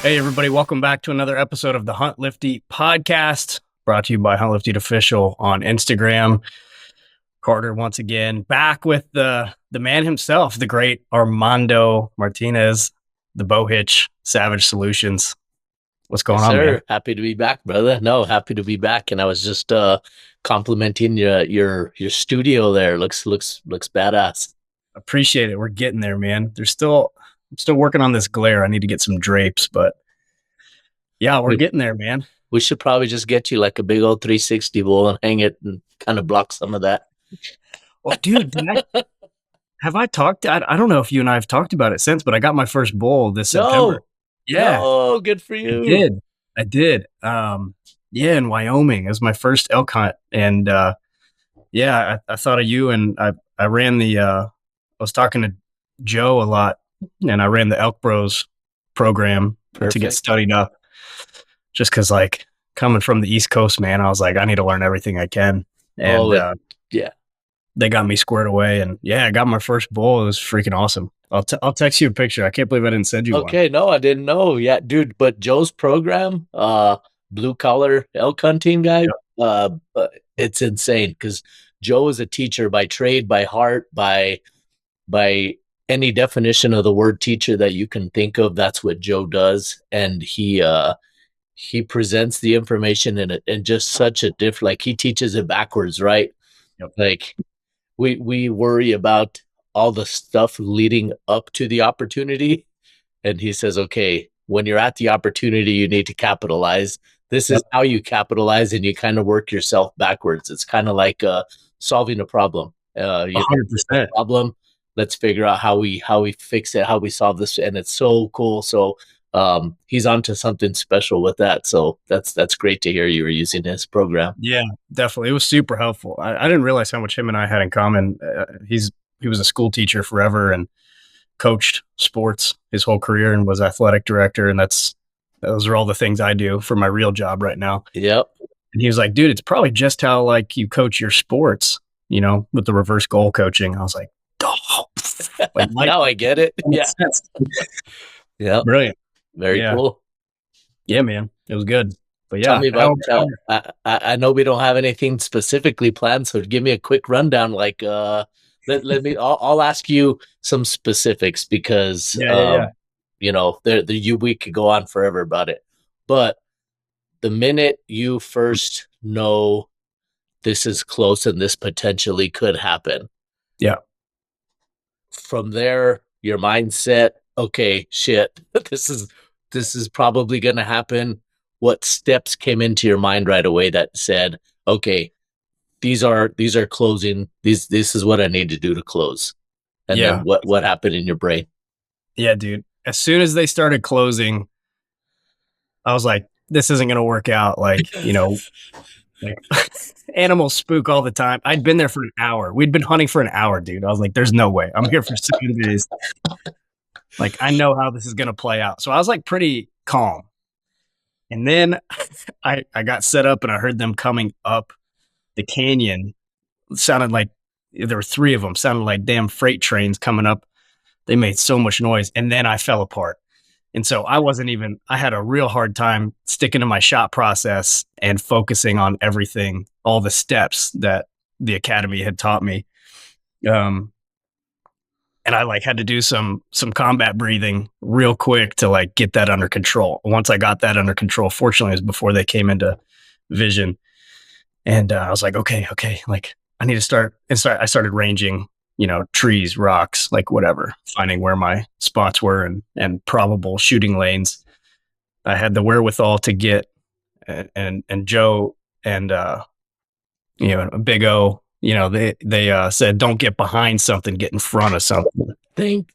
Hey, everybody, welcome back to another episode of the Hunt Lifty podcast, brought to you by Hunt Lifty Official on Instagram. Carter, once again, back with the man himself, the great Armando Martinez, the Bowhitch, Savage Solutions. What's going on, man? Happy to be back, brother. No, happy to be back. And I was just complimenting your studio there. Looks badass. Appreciate it. We're getting there, man. I'm still working on this glare. I need to get some drapes, but yeah, we're getting there, man. We should probably just get you like a big old 360 bowl and hang it and kind of block some of that. Well, dude, have I talked? I don't know if you and I have talked about it since, but I got my first bowl this September. Yeah. Oh, good for you. I did. Yeah, in Wyoming. It was my first elk hunt. And I thought of you, and I ran I was talking to Joe a lot, and I ran the Elk Bros program to get studied up. Just because, like, coming from the East Coast, man, I was like, I need to learn everything I can. And they got me squared away. And yeah, I got my first bull. It was freaking awesome. I'll text you a picture. I can't believe I didn't send you one. Okay, no, I didn't know. Yeah, dude, but Joe's program, blue collar elk hunting guy, it's insane because Joe is a teacher by trade, by heart, by any definition of the word teacher that you can think of. That's what Joe does. And he presents the information in just such a different, like, he teaches it backwards, right? Yep. Like we worry about all the stuff leading up to the opportunity. And he says, okay, when you're at the opportunity, you need to capitalize. This is how you capitalize, and you kind of work yourself backwards. It's kind of like solving a problem. 100%. Problem. Let's figure out how we fix it, how we solve this. And it's so cool. So he's onto something special with that. So that's great to hear you were using his program. Yeah, definitely. It was super helpful. I didn't realize how much him and I had in common. He was a school teacher forever and coached sports his whole career and was athletic director. And those are all the things I do for my real job right now. Yep. And he was like, dude, it's probably just how, like, you coach your sports, with the reverse goal coaching. I was like, oh, now I get it. Yeah. Yeah. Brilliant. Very cool. Yeah, man. It was good. But yeah, tell me about, I know we don't have anything specifically planned, so give me a quick rundown. Like, I'll ask you some specifics because, we could go on forever about it. But the minute you first know this is close and this potentially could happen. Yeah. From there, your mindset, okay, shit, this is probably going to happen. What steps came into your mind right away that said, okay, these are closing. This is what I need to do to close. And then what happened in your brain? Yeah, dude. As soon as they started closing, I was like, this isn't going to work out. Like, like animals spook all the time. I'd been there for an hour. We'd been hunting for an hour, dude. I was like, there's no way. I'm here for 7 days. Like, I know how this is going to play out. So I was like pretty calm. And then I got set up and I heard them coming up the canyon. It sounded like there were 3 of them, sounded like damn freight trains coming up. They made so much noise. And then I fell apart. And so I had a real hard time sticking to my shot process and focusing on everything, all the steps that the academy had taught me. And I had to do some combat breathing real quick to get that under control. Once I got that under control, fortunately, it was before they came into vision. And I was like, okay, I need to start. And I started ranging, trees, rocks, whatever, finding where my spots were and probable shooting lanes. I had the wherewithal to get, and Joe and, Big O, they said, don't get behind something, get in front of something.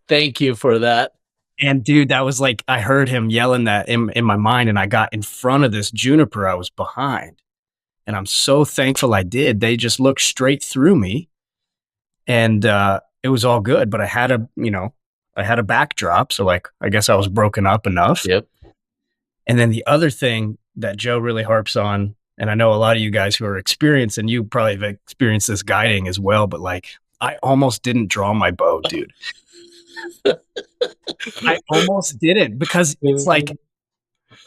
Thank you for that. And dude, that was I heard him yelling that in my mind, and I got in front of this juniper I was behind. And I'm so thankful I did. They just looked straight through me, and it was all good. But I had a backdrop, so I guess I was broken up enough. Yep. And then the other thing that Joe really harps on, and I know a lot of you guys who are experienced, and you probably have experienced this guiding as well, but I almost didn't draw my bow, dude. I almost didn't, because it's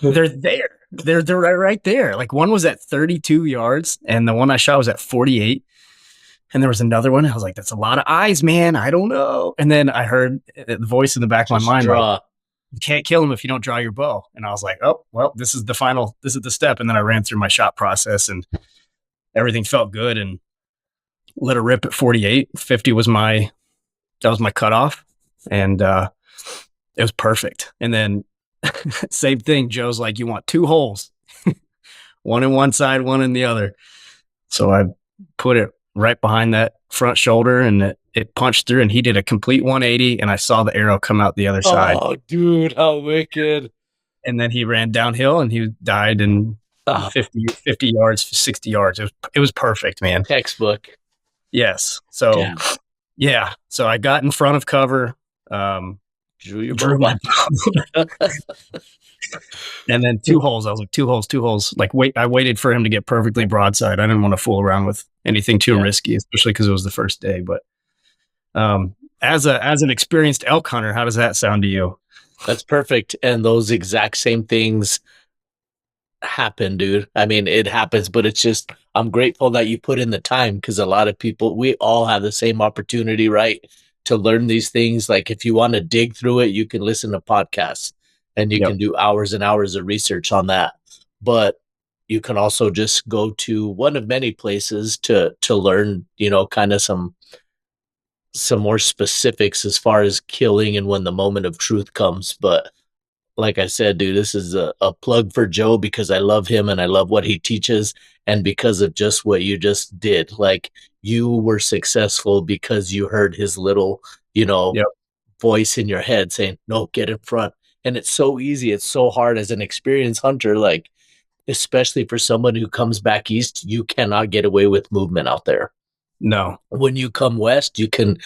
They're there. They're right there. Like one was at 32 yards, and the one I shot was at 48. And there was another one. I was like, "That's a lot of eyes, man. I don't know." And then I heard the voice in the back of my Just mind, like, draw. "You can't kill him if you don't draw your bow." And I was like, "Oh, well, this is the final. This is the step." And then I ran through my shot process, and everything felt good. And let a rip at 48. 50 was my cutoff, and it was perfect. And then same thing. Joe's like, "You want two holes, one in one side, one in the other." So I put it right behind that front shoulder, and it punched through, and he did a complete 180, and I saw the arrow come out the other side. Oh, dude, how wicked. And then he ran downhill, and he died in Oh, 50 yards, 60 yards. It was perfect, man. textbook. Yes. So Damn. yeah. So I got in front of cover, um, Drew your drew bow my back. and then two holes. I was like, two holes, two holes. Like, I waited for him to get perfectly broadside. I didn't want to fool around with anything too Yeah. risky, especially because it was the first day. But as an experienced elk hunter, how does that sound to you? That's perfect. And those exact same things happen, dude. I mean, it happens, but it's just, I'm grateful that you put in the time because a lot of people, we all have the same opportunity, right? To learn these things. Like if you want to dig through it, you can listen to podcasts and you Yep. can do hours and hours of research on that. But you can also just go to one of many places to learn, kind of some more specifics as far as killing and when the moment of truth comes. But like I said, dude, this is a plug for Joe because I love him and I love what he teaches. And because of just what you just did, like you were successful because you heard his little, Yep. voice in your head saying, no, get in front. And it's so easy. It's so hard as an experienced hunter, like, especially for someone who comes back east, you cannot get away with movement out there. No. When you come west, you can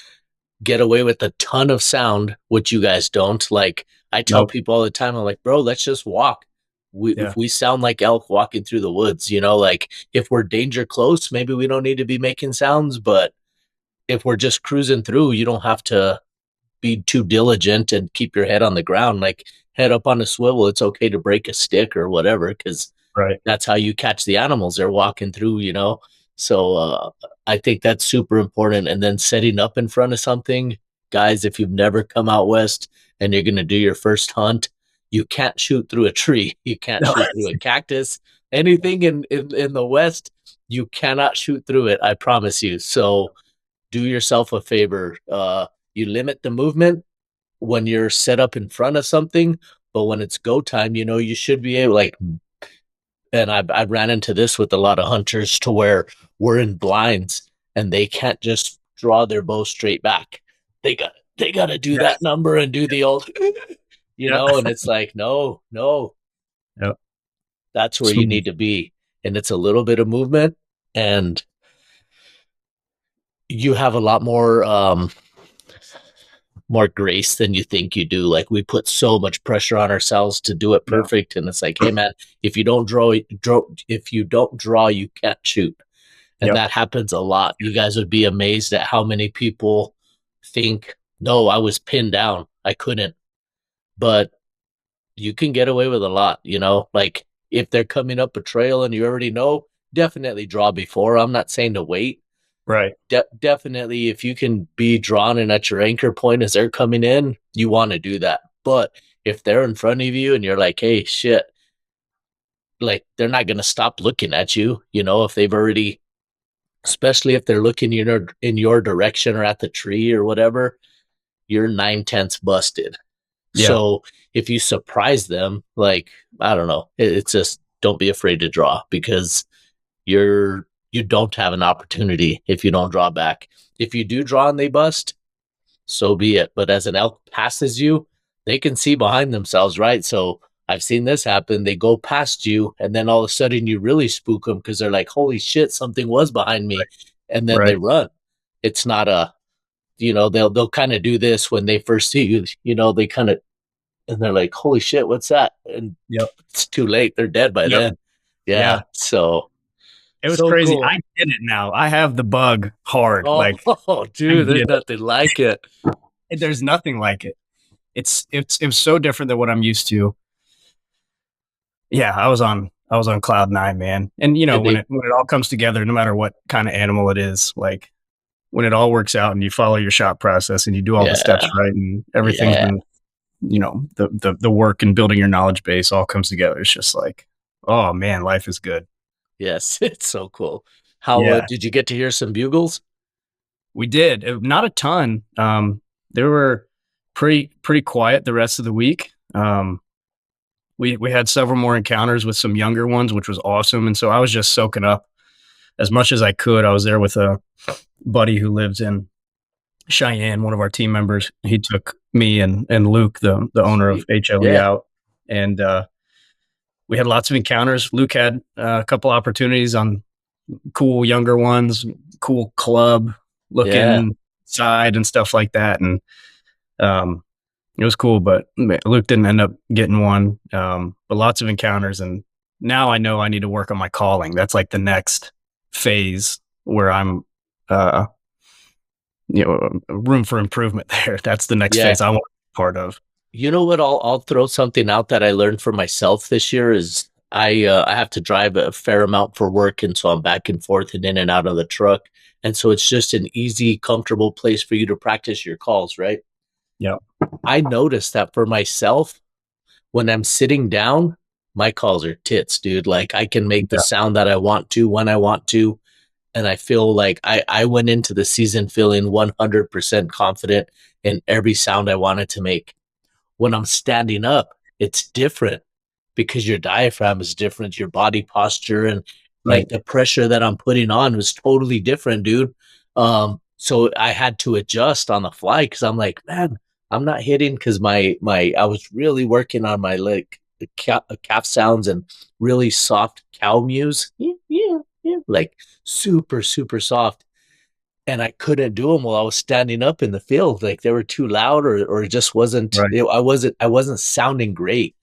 get away with a ton of sound, which you guys don't. Like I tell Nope. people all the time, I'm like, bro, let's just walk. Yeah. If we sound like elk walking through the woods, like if we're danger close, maybe we don't need to be making sounds. But if we're just cruising through, you don't have to be too diligent and keep your head on the ground. Like head up on a swivel. It's okay to break a stick or whatever, because Right. that's how you catch the animals they're walking through. So I think that's super important. And then setting up in front of something, guys, if you've never come out west and you're going to do your first hunt, you can't shoot through a tree, you can't No. shoot through a cactus, anything in the west, you cannot shoot through it, I promise you. So do yourself a favor, you limit the movement when you're set up in front of something, but when it's go time, you should be able, like, and I ran into this with a lot of hunters to where we're in blinds and they can't just draw their bow straight back. They got to do Yeah. that number and do the old, Yeah. and it's like, no, Yep. that's where you Smooth. need to be. And it's a little bit of movement and you have a lot more grace than you think you do. Like we put so much pressure on ourselves to do it Yeah. perfect. And it's like, hey man, if you don't draw, you can't shoot. And Yep. that happens a lot. You guys would be amazed at how many people think, no, I was pinned down, I couldn't. But you can get away with a lot. Like if they're coming up a trail and you already know, definitely draw before. I'm not saying to wait. Right. Definitely, if you can be drawn in at your anchor point as they're coming in, you want to do that. But if they're in front of you and you're like, hey, shit, like they're not going to stop looking at you, if they've already, especially if they're looking in your direction or at the tree or whatever, you're 9/10 busted. Yeah. So if you surprise them, like, I don't know, it's just don't be afraid to draw because you don't have an opportunity if you don't draw back. If you do draw and they bust, so be it. But as an elk passes you, they can see behind themselves, right? So I've seen this happen. They go past you, and then all of a sudden you really spook them because they're like, holy shit, something was behind me. And then they Right. run. It's not they'll kind of do this when they first see you, they kind of, and they're like, holy shit, what's that? And Yep. it's too late. They're dead by Yep. then. Yeah. Yeah. So It was crazy. cool. I get it now. I have the bug hard. Oh, Like I dude, there's get nothing like it. it. There's nothing like it. It was so different than what I'm used to. Yeah, I was on cloud nine, man. And you know, Did they? when it all comes together, no matter what kind of animal it is, like when it all works out and you follow your shot process and you do all the steps Yeah, right and everything's yeah, been, the work and building your knowledge base all comes together. It's just like, oh man, life is good. yes. It's so cool. How Yeah, did you get to hear some bugles? we did. Not a ton. They were pretty quiet the rest of the week. We had several more encounters with some younger ones, which was awesome. And so I was just soaking up as much as I could. I was there with a buddy who lives in Cheyenne, one of our team members. He took me and Luke, the owner of Sweet. HLE, Yeah, out, and we had lots of encounters. Luke had a couple opportunities on cool younger ones, cool club yeah. looking side and stuff like that, and um, it was cool. But Luke didn't end up getting one. But lots of encounters, and now I know I need to work on my calling. That's like the next phase where I'm uh, room for improvement there. That's the next Yeah. phase I want to be part of. You know what? I'll throw something out that I learned for myself this year is I have to drive a fair amount for work, and so I'm back and forth and in and out of the truck, and so it's just an easy, comfortable place for you to practice your calls, right? Yeah. I noticed that for myself when I'm sitting down, my calls are tits, dude. Like I can make the Yeah. sound that I want to when I want to, and I feel like I went into the season feeling 100% confident in every sound I wanted to make. When I'm standing up, it's different because your diaphragm is different, your body posture and like Right. the pressure that I'm putting on was totally different, dude. So I had to adjust on the fly because I'm like, man, I'm not hitting because my I was really working on my like calf sounds and really soft cow mews, yeah, yeah, yeah, like super soft, and I couldn't do them while I was standing up in the field. Like they were too loud, or it just wasn't. Right. I wasn't sounding great.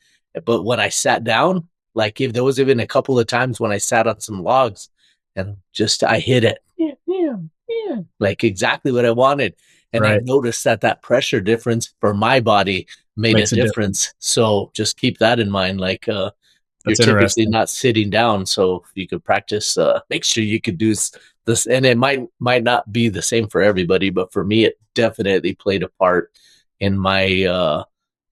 But when I sat down, like if there was even a couple of times when I sat on some logs, and just I hit it, yeah, yeah, yeah, like exactly what I wanted. And I Right. noticed that pressure difference for my body made a Makes a difference. difference. So just keep that in mind. Like you're That's typically interesting. not sitting down, so you could practice. Make sure you could do this, and it might not be the same for everybody, but for me, it definitely played a part in my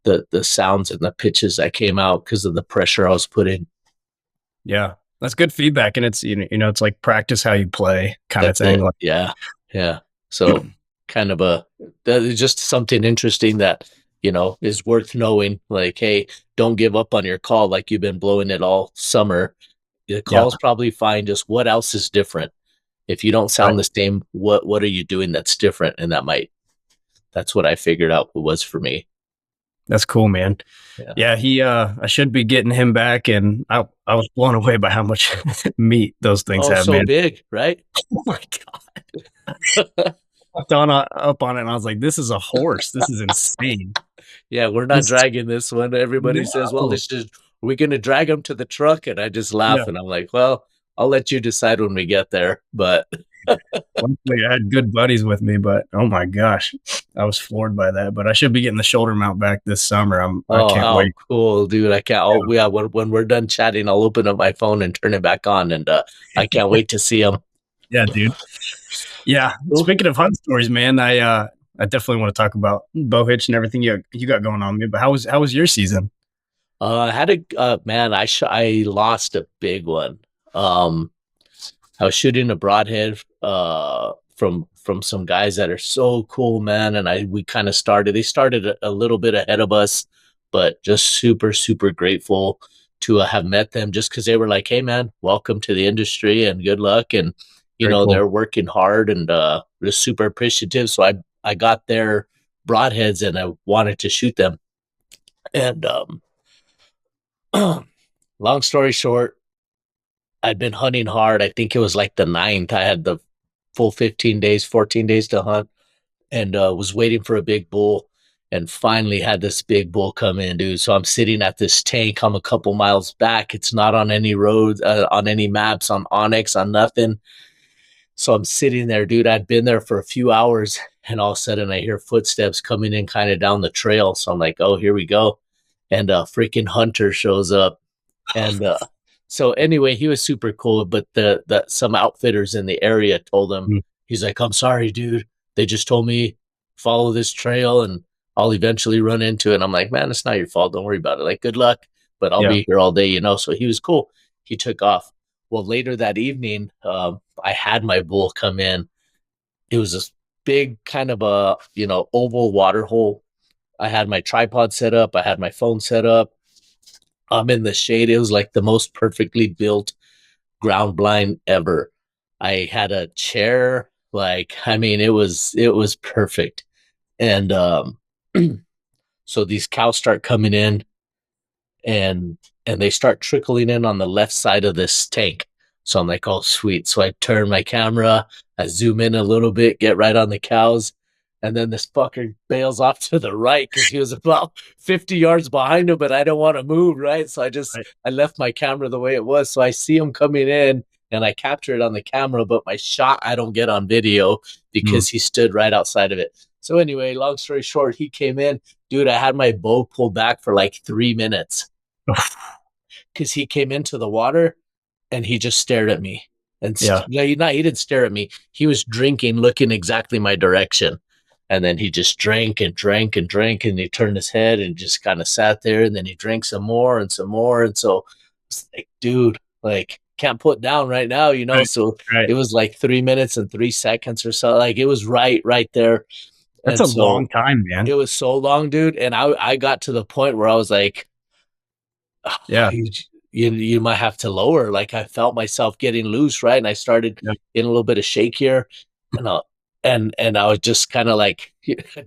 the sounds and the pitches that came out because of the pressure I was putting. Yeah. That's good feedback. And it's, it's like practice how you play kind of That's thing. it. Like, Yeah, yeah. So kind of that is just something interesting that is worth knowing. Like, hey, don't give up on your call like you've been blowing it all summer. The yeah. call's probably fine. Just what else is different? If you don't Right. sound the same, what are you doing that's different? And that's what I figured out it was for me. That's cool, man. Yeah. Yeah. I should be getting him back. And I was blown away by how much meat those things Oh, have, so man. big, right? Oh my God. Walked on up on it and I was like, this is a horse. This is insane. Yeah, we're not This, dragging this one. Everybody says, well, no. it's just, we're going to drag him to the truck. And I just Yeah. laugh and I'm like, well, I'll let you decide when we get there. But Luckily, I had good buddies with me, but oh my gosh, I was floored by that. But I should be getting the shoulder mount back this summer. I oh, can't how wait. cool, dude. I can't, Yeah, oh, yeah, when we're done chatting, I'll open up my phone and turn it back on. And I can't wait to see him. yeah, dude. Yeah. Cool. Speaking of hunt stories, man, I definitely want to talk about Bowhitch and everything you got going on, man. But how was your season? I had man, I lost a big one. Um, I was shooting a broadhead from some guys that are so cool, man. And we kind of they started a little bit ahead of us, but just super grateful to have met them just because they were like, hey man, welcome to the industry and good luck. And Very cool. they're working hard and just super appreciative. So I got their broadheads and I wanted to shoot them. And long story short, I'd been hunting hard. I think it was like the ninth. I had the full 15 days, 14 days to hunt, and was waiting for a big bull, and finally had this big bull come in, dude. So I'm sitting at this tank. I'm a couple miles back. It's not on any roads, on any maps, on Onyx, on nothing. So I'm sitting there, dude. I'd been there for a few hours, and all of a sudden I hear footsteps coming in kind of down the trail. So I'm like, oh, here we go. And a freaking hunter shows up. And so anyway, he was super cool, but the some outfitters in the area told him, Mm, he's like, I'm sorry, dude. They just told me follow this trail and I'll eventually run into it. And I'm like, man, it's not your fault. Don't worry about it. Like, good luck, but I'll yeah. be here all day, you know. So he was cool. He took off. Well, later that evening, I had my bull come in. It was this big kind of a, you know, oval water hole. I had my tripod set up. I had my phone set up. I'm in the shade. It was like the most perfectly built ground blind ever. I had a chair. Like, I mean, it was perfect. And so these cows start coming in, and they start trickling in on the left side of this tank. So I'm like, oh sweet. So I turn my camera, I zoom in a little bit, get right on the cows, and then this fucker bails off to the right because he was about 50 yards behind him, but I don't want to move, right? So Right. I left my camera the way it was. So I see him coming in and I capture it on the camera, but my shot I don't get on video Mm. because he stood right outside of it. So anyway, long story short, he came in. Dude, I had my bow pulled back for like 3 minutes because he came into the water and he just stared at me. And Yeah. no, he didn't stare at me. He was drinking, looking exactly my direction. And then he just drank and drank and drank. And he turned his head and just kind of sat there. And then he drank some more and some more. And so it's like, dude, like, can't put down right now, you know? Right. So Right. it was like 3 minutes and 3 seconds or so. Like, it was right there. That's And a so long time, it man. was so long, dude. And I got to the point where I was like, Yeah. you might have to lower. Like I felt myself getting loose, right? And I started Yeah. in a little bit of shake here, and I was just kind of like,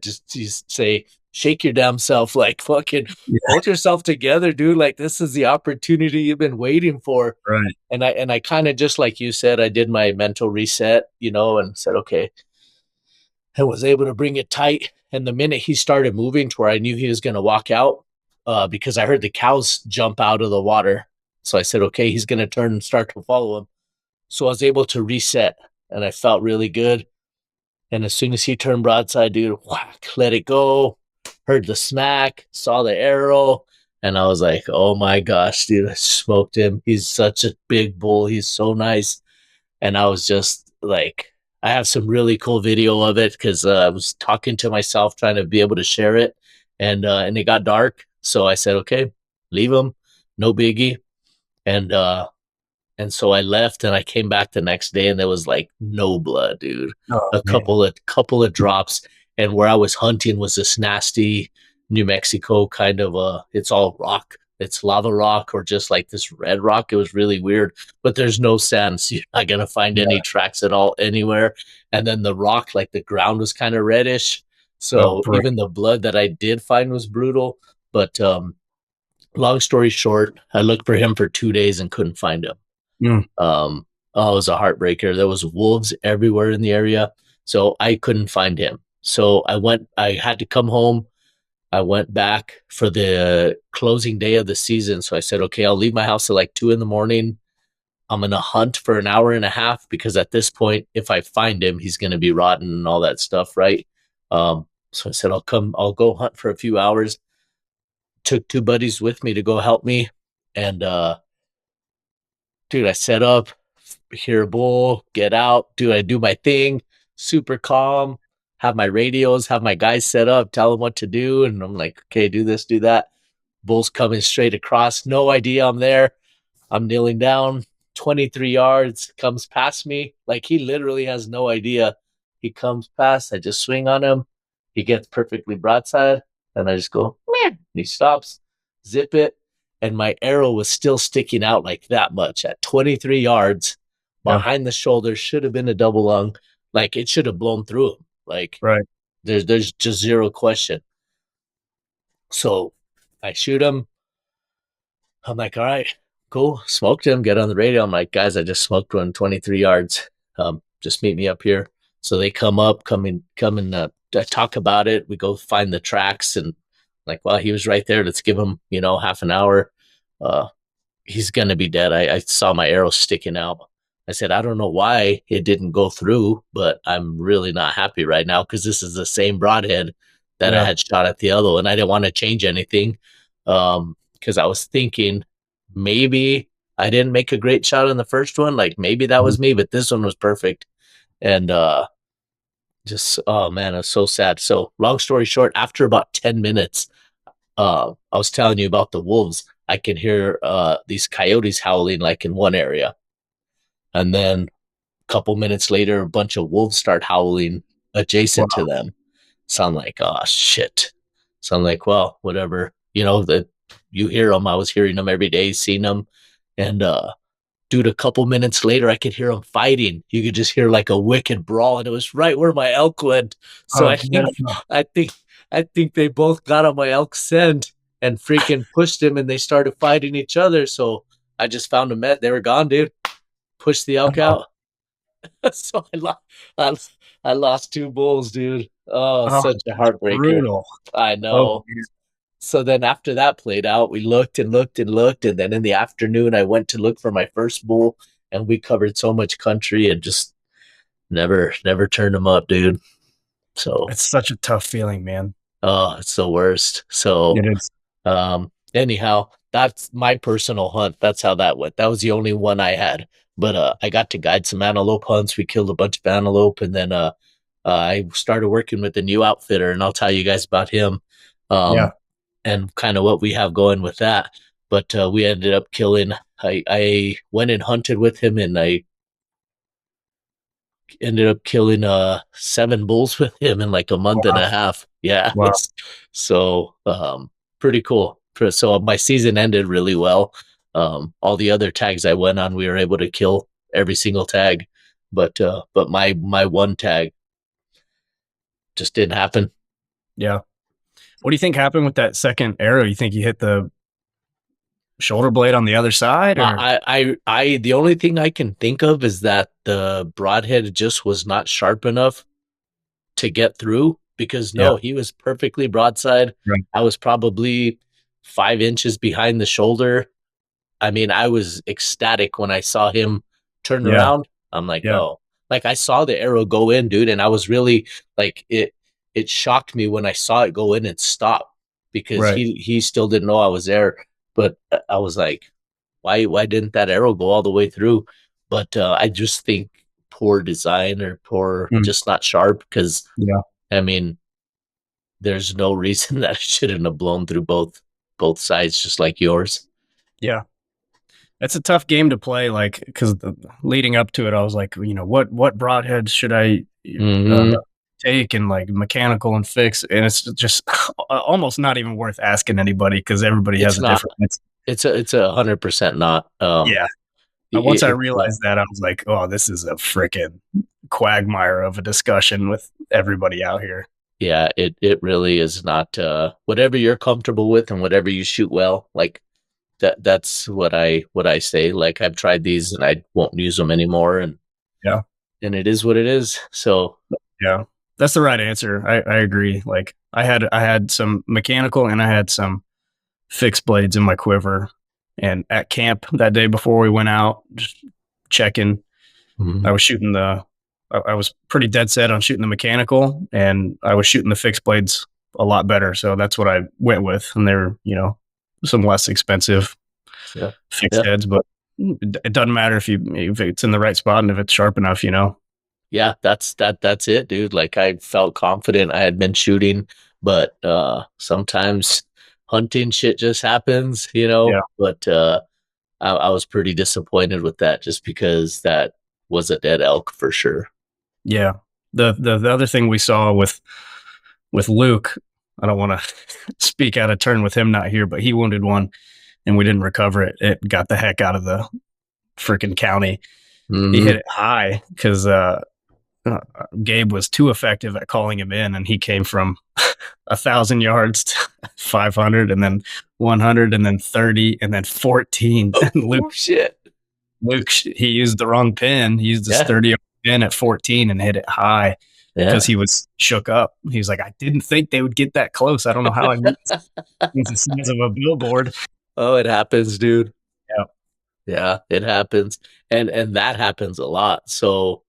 just say, shake your damn self, like fucking Yeah. hold yourself together, dude. Like this is the opportunity you've been waiting for. Right. And I kind of just like you said, I did my mental reset, you know, and said, okay, and was able to bring it tight. And the minute he started moving to where I knew he was going to walk out, because I heard the cows jump out of the water. So I said, okay, he's going to turn and start to follow him. So I was able to reset and I felt really good. And as soon as he turned broadside, dude, whack, let it go. Heard the smack, saw the arrow. And I was like, oh my gosh, dude, I smoked him. He's such a big bull. He's so nice. And I was just like, I have some really cool video of it because I was talking to myself, trying to be able to share it, and it got dark, so I said, okay, leave him, no biggie, and so I left, and I came back the next day, and there was like no blood, dude. Oh A man. couple of drops, and where I was hunting was this nasty New Mexico kind of it's all rock. It's lava rock or just like this red rock. It was really weird, but there's no sand, so you're not gonna find any Yeah. tracks at all anywhere. And then the rock, like the ground was kind of reddish. Oh, So bro. even the blood that I did find was brutal. But long story short, I looked for him for 2 days and couldn't find him. Mm. Oh, it was a heartbreaker. There was wolves everywhere in the area, so I couldn't find him. So I had to come home. I went back for the closing day of the season. So I said, okay, I'll leave my house at like 2 in the morning. I'm going to hunt for an hour and a half because at this point, if I find him, he's going to be rotten and all that stuff, right? So I said, I'll go hunt for a few hours. Took two buddies with me to go help me. And dude, I set up, hear a bull, get out, I do my thing, super calm, have my radios, have my guys set up, tell them what to do. And I'm like, okay, do this, do that. Bull's coming straight across. No idea I'm there. I'm kneeling down, 23 yards, comes past me. Like he literally has no idea. He comes past. I just swing on him. He gets perfectly broadside. And I just go, meh. He stops, zip it. And my arrow was still sticking out like that much at 23 yards Yeah. behind the shoulder. Should have been a double lung. Like it should have blown through him. Like Right. there's just zero question. So I shoot him. I'm like, all right, cool. Smoked him, get on the radio. I'm like, guys, I just smoked one 23 yards. Just meet me up here. So they come and talk about it. We go find the tracks and like, well, he was right there. Let's give him, half an hour. Uh, he's going to be dead. I saw my arrow sticking out. I said, I don't know why it didn't go through, but I'm really not happy right now because this is the same broadhead that I Yeah. had shot at the other, and I didn't want to change anything. Because I was thinking maybe I didn't make a great shot on the first one. Like maybe that Mhm. was me, but this one was perfect. And just oh man, it's so sad. So long story short, after about 10 minutes, I was telling you about the wolves. I can hear these coyotes howling like in one area. And then a couple minutes later, a bunch of wolves start howling adjacent to Wow. them. So I'm like, oh shit. So I'm like, well, whatever. You know, that you hear them. I was hearing them every day, seeing them. And dude, a couple minutes later, I could hear them fighting. You could just hear like a wicked brawl, and it was right where my elk went. So Oh, no. I think, I think they both got on my elk scent and freaking pushed him, and they started fighting each other. So I just found them. They were gone, dude. Pushed the elk Oh, out. So I, I lost two bulls, dude. Oh, oh, such a that's heartbreaker. brutal. I Oh, know. man. So then after that played out, we looked and looked and looked. And then in the afternoon, I went to look for my first bull, and we covered so much country and just never turned him up, dude. So, It's such a tough feeling, man. oh, it's the worst. So, It is. anyhow, that's my personal hunt. That's how that went. That was the only one I had. But I got to guide some antelope hunts. We killed a bunch of antelope, and then I started working with a new outfitter, and I'll tell you guys about him. Yeah. Um, and kind of what we have going with that. But we ended up killing. I went and hunted with him, and I ended up killing 7 bulls with him in like a month and Wow. a half. Yeah, Wow. so pretty cool. So my season ended really well. All the other tags I went on, we were able to kill every single tag, but my one tag just didn't happen. Yeah. What do you think happened with that second arrow? You think you hit the shoulder blade on the other side, or? The only thing I can think of is that the broadhead just was not sharp enough to get through because Yeah. no, he was perfectly broadside. Right. I was probably 5 inches behind the shoulder. I mean, I was ecstatic when I saw him turn Yeah. around. I'm like, Yeah. oh, like I saw the arrow go in, dude, and I was really like it shocked me when I saw it go in and stop because Right. he still didn't know I was there. But I was like, why didn't that arrow go all the way through? But I just think poor design or poor Mm. just not sharp because Yeah. I mean there's no reason that it shouldn't have blown through both sides just like yours. Yeah. It's a tough game to play, like, because leading up to it, I was like, what broadheads should I uh, Mm-hmm. take and like mechanical and fix, and it's just almost not even worth asking anybody because everybody has It's a not. different. It's 100% not. Yeah. Once I It, realized that, I was like, oh, this is a freaking quagmire of a discussion with everybody out here. yeah, it really is not. Whatever you're comfortable with and whatever you shoot well, like that's what I say. Like I've tried these and I won't use them anymore, Yeah. and it is what it is. So Yeah. That's the right answer. I agree. Like I had some mechanical and I had some fixed blades in my quiver. And at camp that day before we went out, just checking, I mhm. was shooting I was pretty dead set on shooting the mechanical, and I was shooting the fixed blades a lot better. So that's what I went with. And they're, some less expensive Yeah, fixed yeah, heads, but it doesn't matter if it's in the right spot and if it's sharp enough. yeah. That's it, dude. Like I felt confident. I had been shooting, but sometimes hunting shit just happens, you Yeah. know. But I was pretty disappointed with that just because that was a dead elk for sure. Yeah. The other thing we saw with Luke, I don't want to speak out of turn with him not here, but he wounded one and we didn't recover it. It got the heck out of the freaking county. He Hmm. hit it high because Gabe was too effective at calling him in, and he came from 1,000 yards to 500, and then 100, and then 30, and then 14. And Oh shit! Luke, he used the wrong pin. He used his Yeah, 30 pin at 14 and hit it high because yeah. he was shook up. He was like, I didn't think they would get that close. I don't know how I missed. It's the size of a billboard. Oh, it happens, dude. Yeah. Yeah, it happens, and that happens a lot. So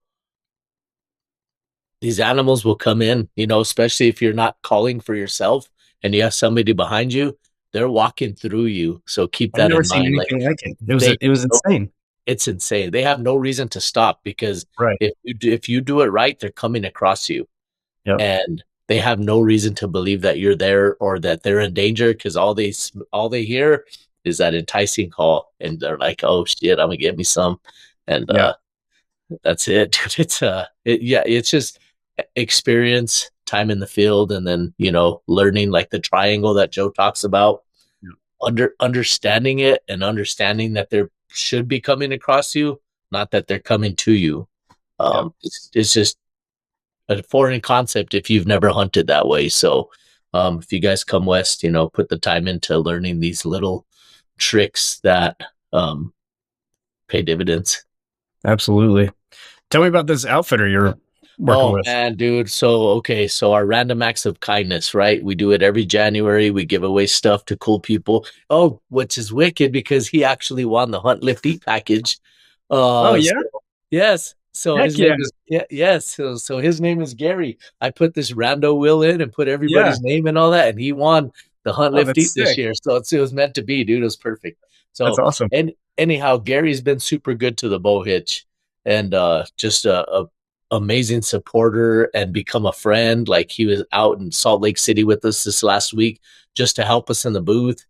these animals will come in, you know, especially if you're not calling for yourself and you have somebody behind you. they're walking through you. So keep I've that never in seen mind. Like anything like it. they It was insane. it's insane. They have no reason to stop because Right. if you do it right, they're coming across you, Yep. and they have no reason to believe that you're there or that they're in danger because all they hear is that enticing call, and they're like, "Oh shit, I'm gonna get me some," and Yeah. that's it. Yeah, it's just experience, time in the field, and then learning like the triangle that Joe talks about, Yep. understanding it and understanding that they should be coming across you, not that they're coming to you. Yep. It's just a foreign concept if you've never hunted that way. So, if you guys come west, put the time into learning these little tricks that um, pay dividends. Absolutely. Tell me about this outfitter you're working Oh with. man, dude. So okay, so our random acts of kindness, right? We do it every January. We give away stuff to cool people. Oh, which is wicked because he actually won the Hunt Lift Eat package. Oh yeah. So, yes. So Heck his yeah. name is yes. So his name is Gary. I put this rando will in and put Yeah. everybody's name and all that, and he won the Hunt Oh, Lift that's Eat this sick. year. So it was meant to be, dude. It was perfect. That's So awesome. and anyhow, Gary's been super good to the Bowhitch and just a amazing supporter and become a friend. Like he was out in Salt Lake City with us this last week just to help us in the booth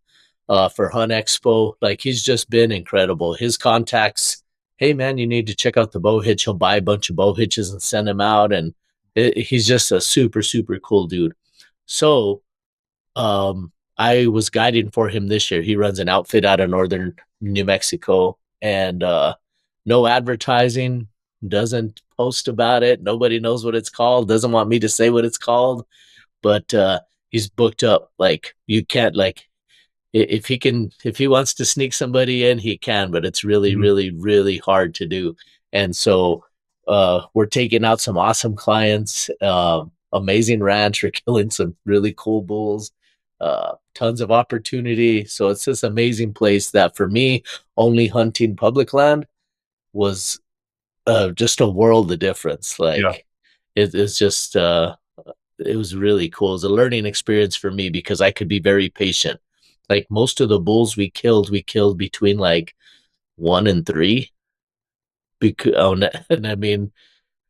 for Hunt Expo. Like he's just been incredible. His contacts, hey man, you need to check out the bow hitch. He'll buy a bunch of bow hitches and send them out. And he's just a super, super cool dude. So I was guiding for him this year. He runs an outfit out of northern New Mexico, and no advertising, doesn't post about it. Nobody knows what it's called, doesn't want me to say what it's called, but he's booked up. Like you can't like if he wants to sneak somebody in, he can, but it's really, Mhm. really, really hard to do. And so we're taking out some awesome clients, amazing ranch. We're killing some really cool bulls, tons of opportunity. So it's this amazing place that for me, only hunting public land was just a world of difference. Yeah. Like it's just it was really cool. It was a learning experience for me because I could be very patient. Like most of the bulls we killed between like 1 and 3. Because and I mean,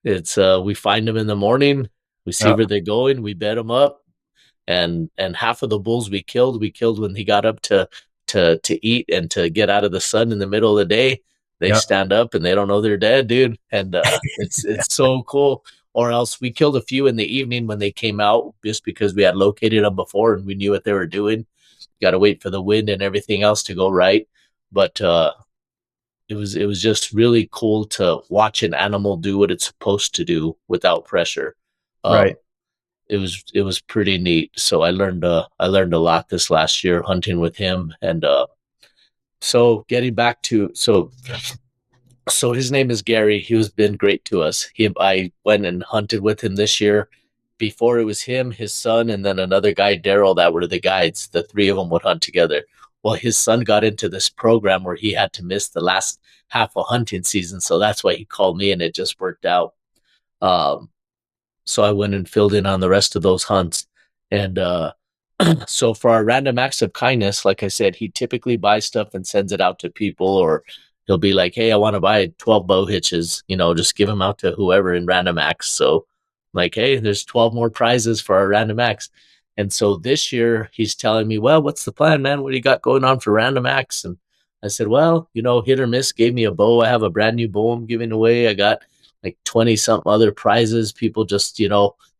it's we find them in the morning, we see Yeah. where they're going, we bed them up, and half of the bulls we killed when he got up to eat and to get out of the sun in the middle of the day. They Yeah. stand up and they don't know they're dead, dude. And it's so cool. Or else we killed a few in the evening when they came out just because we had located them before and we knew what they were doing. Got to wait for the wind and everything else to go right. But it was just really cool to watch an animal do what it's supposed to do without pressure. Right. Um, it was pretty neat. So I learned a lot this last year hunting with him, and so getting back to so his name is Gary. He has been great to us. I went and hunted with him this year. Before it was him, his son, and then another guy, Daryl, that were the guides. The three of them would hunt together. Well, his son got into this program where he had to miss the last half of hunting season, so that's why he called me, and it just worked out. Um, so I went and filled in on the rest of those hunts. And so for our random acts of kindness, like I said, he typically buys stuff and sends it out to people, or he'll be like, "Hey, I want to buy 12 bow hitches. Just give them out to whoever in random acts." So, like, hey, there's 12 more prizes for our random acts. And so this year he's telling me, "Well, what's the plan, man? What do you got going on for random acts?" And I said, "Well, hit or miss gave me a bow. I have a brand new bow I'm giving away. I got like 20 something other prizes. People just,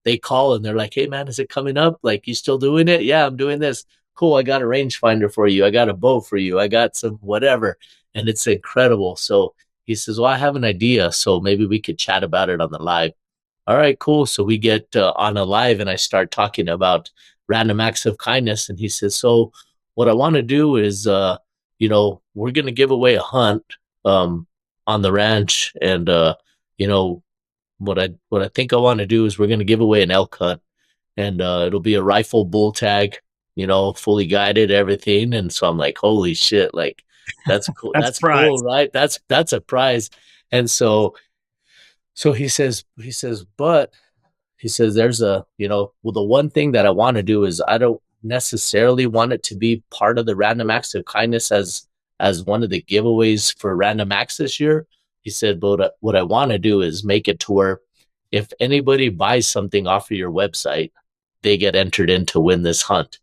they call and they're like, hey man, is it coming up? Like, you still doing it? Yeah, I'm doing this. Cool. I got a rangefinder for you. I got a bow for you. I got some whatever. And it's incredible. So he says, well, I have an idea. So maybe we could chat about it on the live. All right, cool. So we get on a live and I start talking about random acts of kindness. And he says, so what I want to do is, we're going to give away a hunt on the ranch. And, you know, what I think I want to do is we're going to give away an elk hunt, and it'll be a rifle bull tag, fully guided, everything. And so I'm like, holy shit, like that's cool. That's That's cool, prize. right? That's a prize. And so he says, but he says there's well, the one thing that I want to do is I don't necessarily want it to be part of the random acts of kindness as one of the giveaways for random acts this year. He said, but what I want to do is make it to where if anybody buys something off of your website, they get entered in to win this hunt.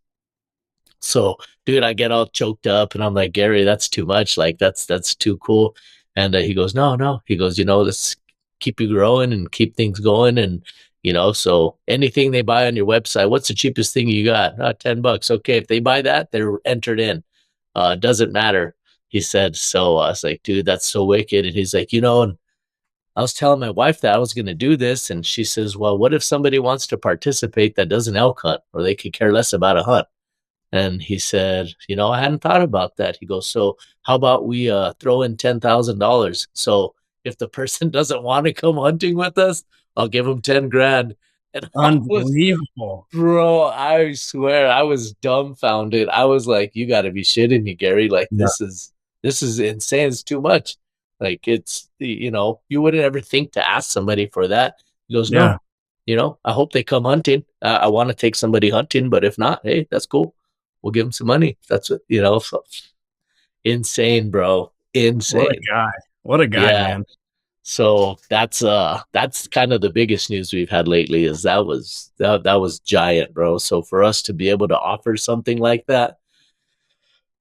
So, dude, I get all choked up and I'm like, Gary, that's too much. Like, that's too cool. And he goes, no, no. He goes, let's keep you growing and keep things going. And, so anything they buy on your website, what's the cheapest thing you got? $10. Okay. If they buy that, they're entered in. Doesn't matter. He said, so I was like, dude, that's so wicked. And he's like, and I was telling my wife that I was going to do this. And she says, well, what if somebody wants to participate that doesn't elk hunt or they could care less about a hunt? And he said, I hadn't thought about that. He goes, so how about we throw in $10,000? So if the person doesn't want to come hunting with us, I'll give them 10 grand. And Unbelievable. bro, I swear I was dumbfounded. I was like, you got to be shitting me, Gary. Like, Yeah. this is insane. It's too much. Like, it's, you wouldn't ever think to ask somebody for that. He goes, Yeah. no, I hope they come hunting. I want to take somebody hunting, but if not, hey, that's cool. We'll give him some money. That's what, so insane, bro. Insane. What a guy, Yeah. man. So that's kind of the biggest news we've had lately is that was giant, bro. So for us to be able to offer something like that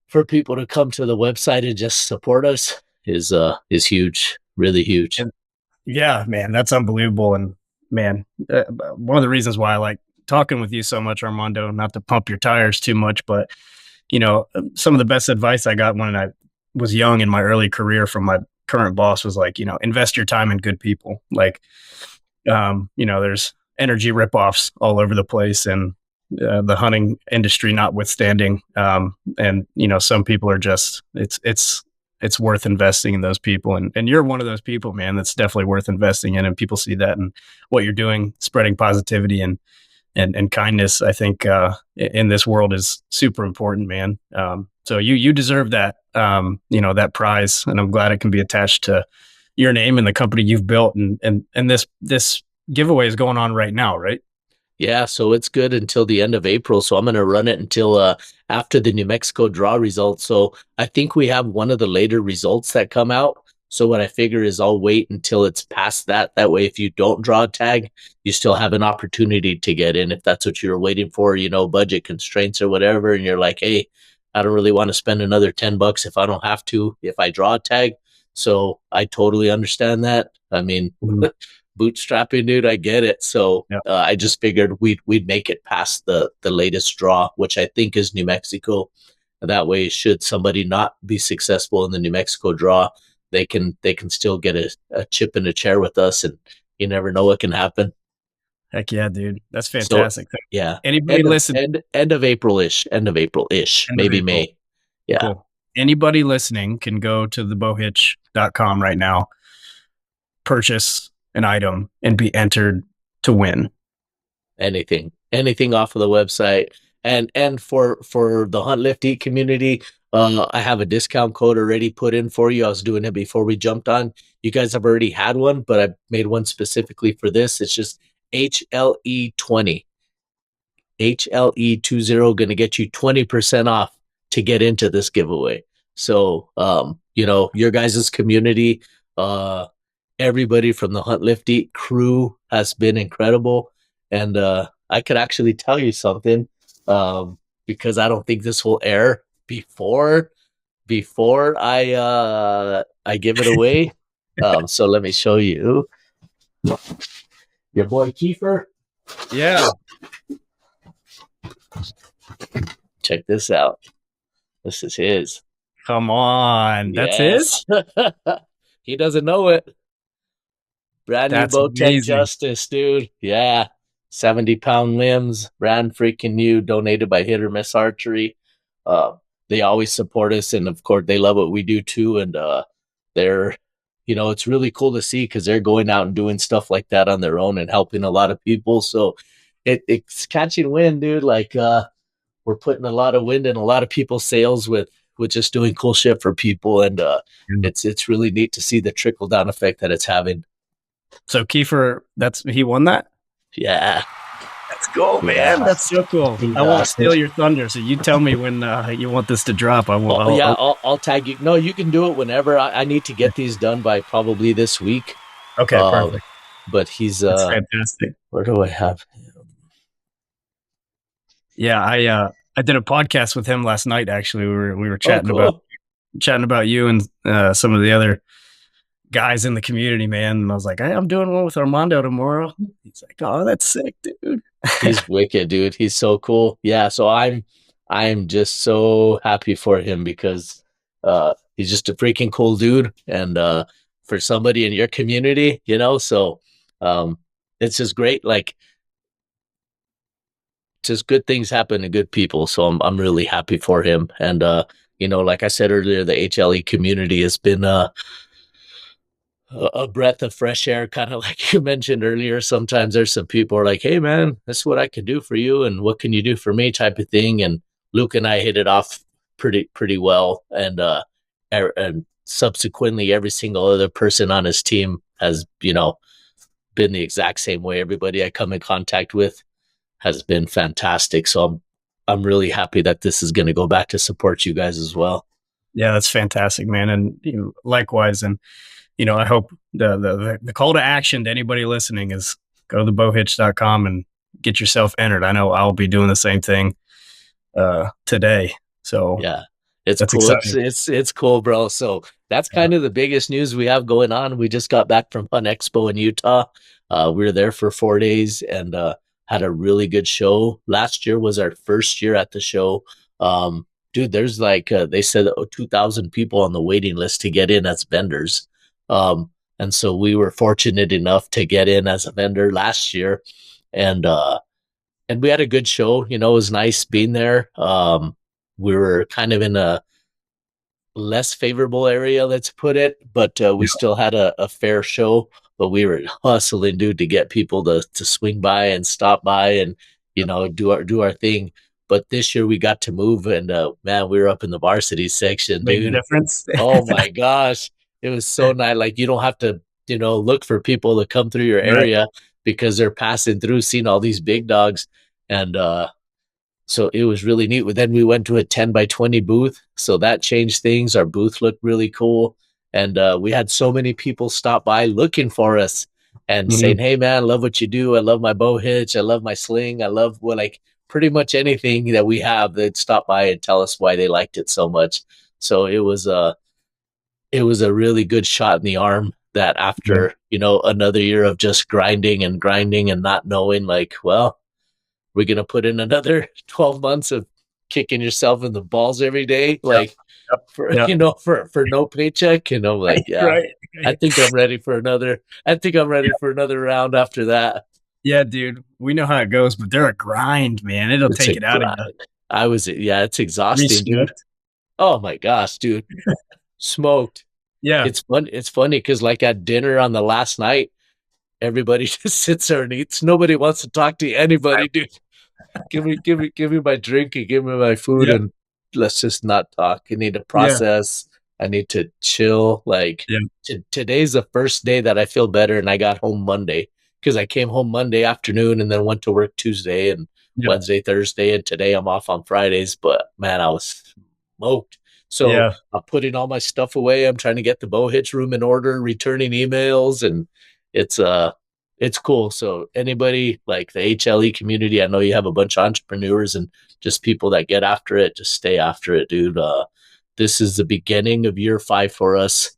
for people to come to the website and just support us is huge, really huge. And yeah, man, that's unbelievable. And man, one of the reasons why I like talking with you so much, Armando, not to pump your tires too much, but some of the best advice I got when I was young in my early career from my current boss was like, invest your time in good people. Like, there's energy ripoffs all over the place, and the hunting industry notwithstanding. And some people are just it's worth investing in those people, and you're one of those people, man. That's definitely worth investing in, and people see that and what you're doing, spreading positivity and kindness. I think in this world is super important, man. So you deserve that, that prize, and I'm glad it can be attached to your name and the company you've built. And this giveaway is going on right now, right? Yeah, so it's good until the end of April. So I'm going to run it until after the New Mexico draw results. So I think we have one of the later results that come out. So what I figure is I'll wait until it's past that. That way, if you don't draw a tag, you still have an opportunity to get in if that's what you're waiting for, budget constraints or whatever. And you're like, hey, I don't really want to spend another $10 if I don't have to, if I draw a tag. So I totally understand that. I mean, bootstrapping, dude, I get it. So Yeah. I just figured we'd make it past the latest draw, which I think is New Mexico. That way, should somebody not be successful in the New Mexico draw, they can still get a chip in a chair with us, and you never know what can happen. Heck yeah, dude. That's fantastic. So, yeah. Anybody listen? End of April-ish, maybe April. May. Yeah. Cool. Anybody listening can go to thebowhitch.com right now, purchase an item, and be entered to win. Anything off of the website. And for the Hunt Lift Eat community, I have a discount code already put in for you. I was doing it before we jumped on. You guys have already had one, but I made one specifically for this. It's just HLE20. HLE20 going to get you 20% off to get into this giveaway. So, your guys' community, everybody from the Hunt Lift Eat crew has been incredible. And I could actually tell you something because I don't think this will air before I give it away. So let me show you. Your boy Kiefer. Yeah. Check this out. This is his. Come on. That's his? He doesn't know it. Brand new Bowtech Justice, dude. Yeah. 70-pound limbs, brand freaking new, donated by Hit or Miss Archery. They always support us, and of course they love what we do too. And they're, it's really cool to see because they're going out and doing stuff like that on their own and helping a lot of people. So it's catching wind, dude. Like we're putting a lot of wind in a lot of people's sails with just doing cool shit for people, and it's really neat to see the trickle down effect that it's having. So Kiefer, he won that? Yeah. Cool, man. Yeah. That's so cool. I Yeah. won't steal your thunder. So you tell me when you want this to drop. I will. Oh, yeah, I'll tag you. No, you can do it whenever. I need to get these done by probably this week. Okay, Uh, perfect. but he's That's fantastic. where do I have him? Yeah, I did a podcast with him last night. Actually, we were Oh, cool. chatting about you and some of the other guys in the community, man. And I was like, hey, I'm doing one with Armando tomorrow. He's like, oh, that's sick, dude. He's wicked, dude. He's so cool. Yeah, so I'm just so happy for him because he's just a freaking cool dude and for somebody in your community, so um it's just great. Like just good things happen to good people. So I'm really happy for him. And like I said earlier, the HLE community has been a breath of fresh air, kind of like you mentioned earlier. Sometimes there's some people are like, hey man, this is what I can do for you and what can you do for me type of thing. And Luke and I hit it off pretty well. And subsequently every single other person on his team has, been the exact same way. Everybody I come in contact with has been fantastic. So I'm really happy that this is going to go back to support you guys as well. Yeah, that's fantastic, man. And likewise. And I hope the call to action to anybody listening is go to the bowhitch.com and get yourself entered. I know I'll be doing the same thing today. So yeah, it's that's cool. exciting. It's cool, bro. So that's kind of the biggest news we have going on. We just got back from Hunt Expo in Utah. We were there for 4 days and had a really good show. Last year was our first year at the show. Dude, there's like they said 2,000 people on the waiting list to get in as vendors. And so we were fortunate enough to get in as a vendor last year, and we had a good show. It was nice being there. We were kind of in a less favorable area, let's put it, but we still had a fair show. But we were hustling, dude, to get people to swing by and stop by and do our thing. But this year we got to move, and man, we were up in the varsity section, Made a dude. difference. Oh my gosh, it was so nice. Like you don't have to, look for people to come through your Right. area because they're passing through, seeing all these big dogs, and so it was really neat. But then we went to a 10 by 20 booth, so that changed things. Our booth looked really cool, and we had so many people stop by looking for us and saying, Mhm. "Hey man, I love what you do. I love my bow hitch. I love my sling. I love like pretty much anything that we have." They'd stop by and tell us why they liked it so much. So it was a really good shot in the arm that Yeah. after another year of just grinding and not knowing, like, well, we're going to put in another 12 months of kicking yourself in the balls every day, Yep. like Yep. for Yep. for no paycheck. Like, yeah, Right. I think I'm ready for another round after that. Yeah, dude. We know how it goes, but they're a grind, man. It'll It's a take it out of you. grind. Yeah, it's exhausting, dude. Re-smoked. Oh my gosh, dude. Smoked. Yeah. It's funny because like at dinner on the last night, everybody just sits there and eats. Nobody wants to talk to anybody, dude. Give me my drink and give me my food, Yeah. and let's just not talk. I need to Yeah. process. I need to chill. Like Yeah. today's the first day that I feel better, and I got home Monday because I came home Monday afternoon and then went to work Tuesday and Yeah. Wednesday, Thursday, and today I'm off on Fridays. But man, I was smoked. So Yeah. I'm putting all my stuff away. I'm trying to get the bow hitch room in order, returning emails, and it's it's cool. So anybody like the HLE community, I know you have a bunch of entrepreneurs and just people that get after it. Just stay after it, dude. This is the beginning of year 5 for us.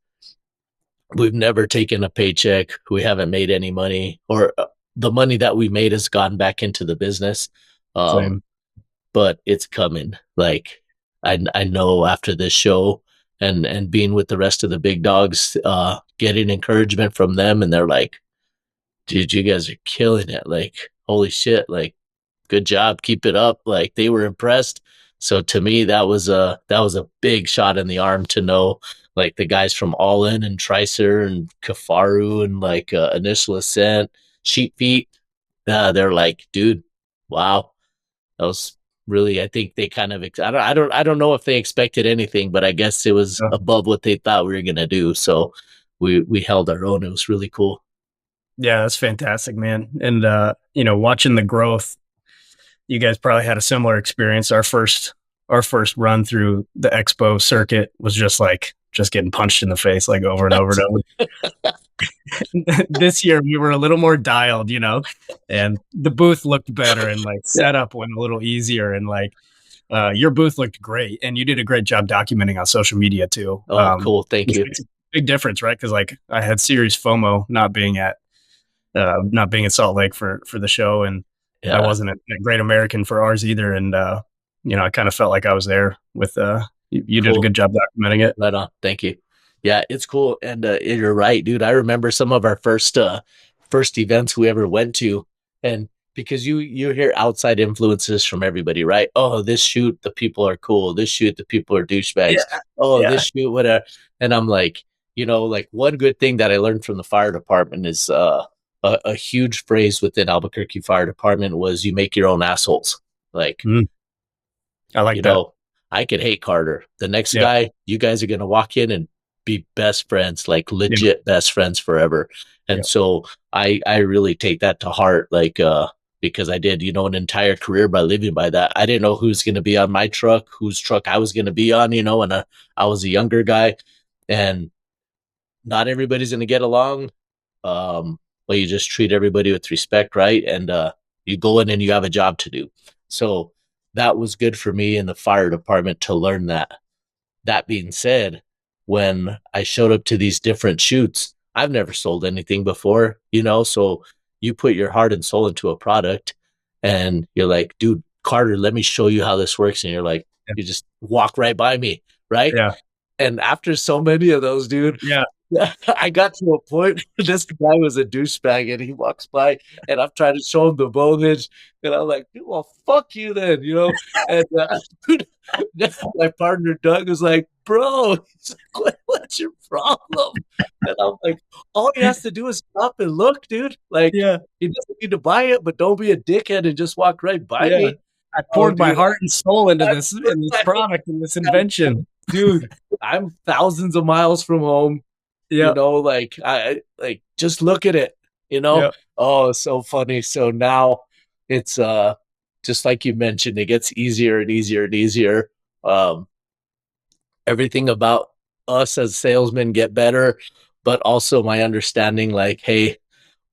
We've never taken a paycheck. We haven't made any money, or the money that we made has gone back into the business. Um, Same. but it's coming. Like I know after this show and being with the rest of the big dogs, getting encouragement from them, and they're like, dude, you guys are killing it. Like, holy shit. Like, good job. Keep it up. Like, they were impressed. So to me, that was a big shot in the arm to know, like, the guys from All In and Tricer and Kafaru and like Initial Ascent, Sheep Feet. They're like, dude, wow, that was really. I think they kind of. I don't know if they expected anything, but I guess it was Yeah. above what they thought we were gonna do. So we held our own. It was really cool. Yeah, that's fantastic, man. And watching the growth. you guys probably had a similar experience. Our first run through the expo circuit was just getting punched in the face like over and over and over. This year we were a little more dialed, and the booth looked better and like Yeah. setup went a little easier and like your booth looked great and you did a great job documenting on social media too. Oh, cool. Thank Which you. makes a big difference, right? Because like I had serious FOMO not being at Salt Lake for the show, and I Yeah. wasn't at Great American for ours either, and I kind of felt like I was there with you did a Cool. good job documenting it. Right on. Thank you. Yeah, it's cool. And you're right, dude. I remember some of our first events we ever went to, and because you hear outside influences from everybody, right? Oh, this shoot, the people are cool. This shoot, the people are douchebags. Yeah, Oh, yeah, this shoot, whatever. And I'm like, like one good thing that I learned from the fire department is a huge phrase within Albuquerque Fire Department was you make your own assholes. Like, mm, I like you that. know, I could hate Carter. The next Yeah, guy, you guys are going to walk in and be best friends, like yeah, legit best friends forever. yeah, And so I really take that to heart, like, because I did, an entire career by living by that. I didn't know who's going to be on my truck, whose truck I was going to be on, and I was a younger guy and not everybody's going to get along. But you just treat everybody with respect, right? And you go in and you have a job to do. So that was good for me in the fire department to learn that. That being said, when I showed up to these different shoots, I've never sold anything before, so you put your heart and soul into a product and you're like, dude, Carter, let me show you how this works. And you're like, yeah, you just walk right by me, right? yeah, And after so many of those, dude, yeah, I got to a point where this guy was a douchebag and he walks by and I'm trying to show him the Bowhitch and I'm like, well, fuck you then, And my partner Doug was like, bro, he's like, what's your problem? And I'm like, all he has to do is stop and look, dude. Like, yeah, he doesn't need to buy it, but don't be a dickhead and just walk right by yeah. me. I Oh, poured my dude, heart and soul into I this product and this invention. dude, I'm thousands of miles from home. Yeah, Like I like just look at it, yeah, Oh, it's so funny. So now it's just like you mentioned, it gets easier and easier and easier. Um Everything about us as salesmen get better, but also my understanding like, hey,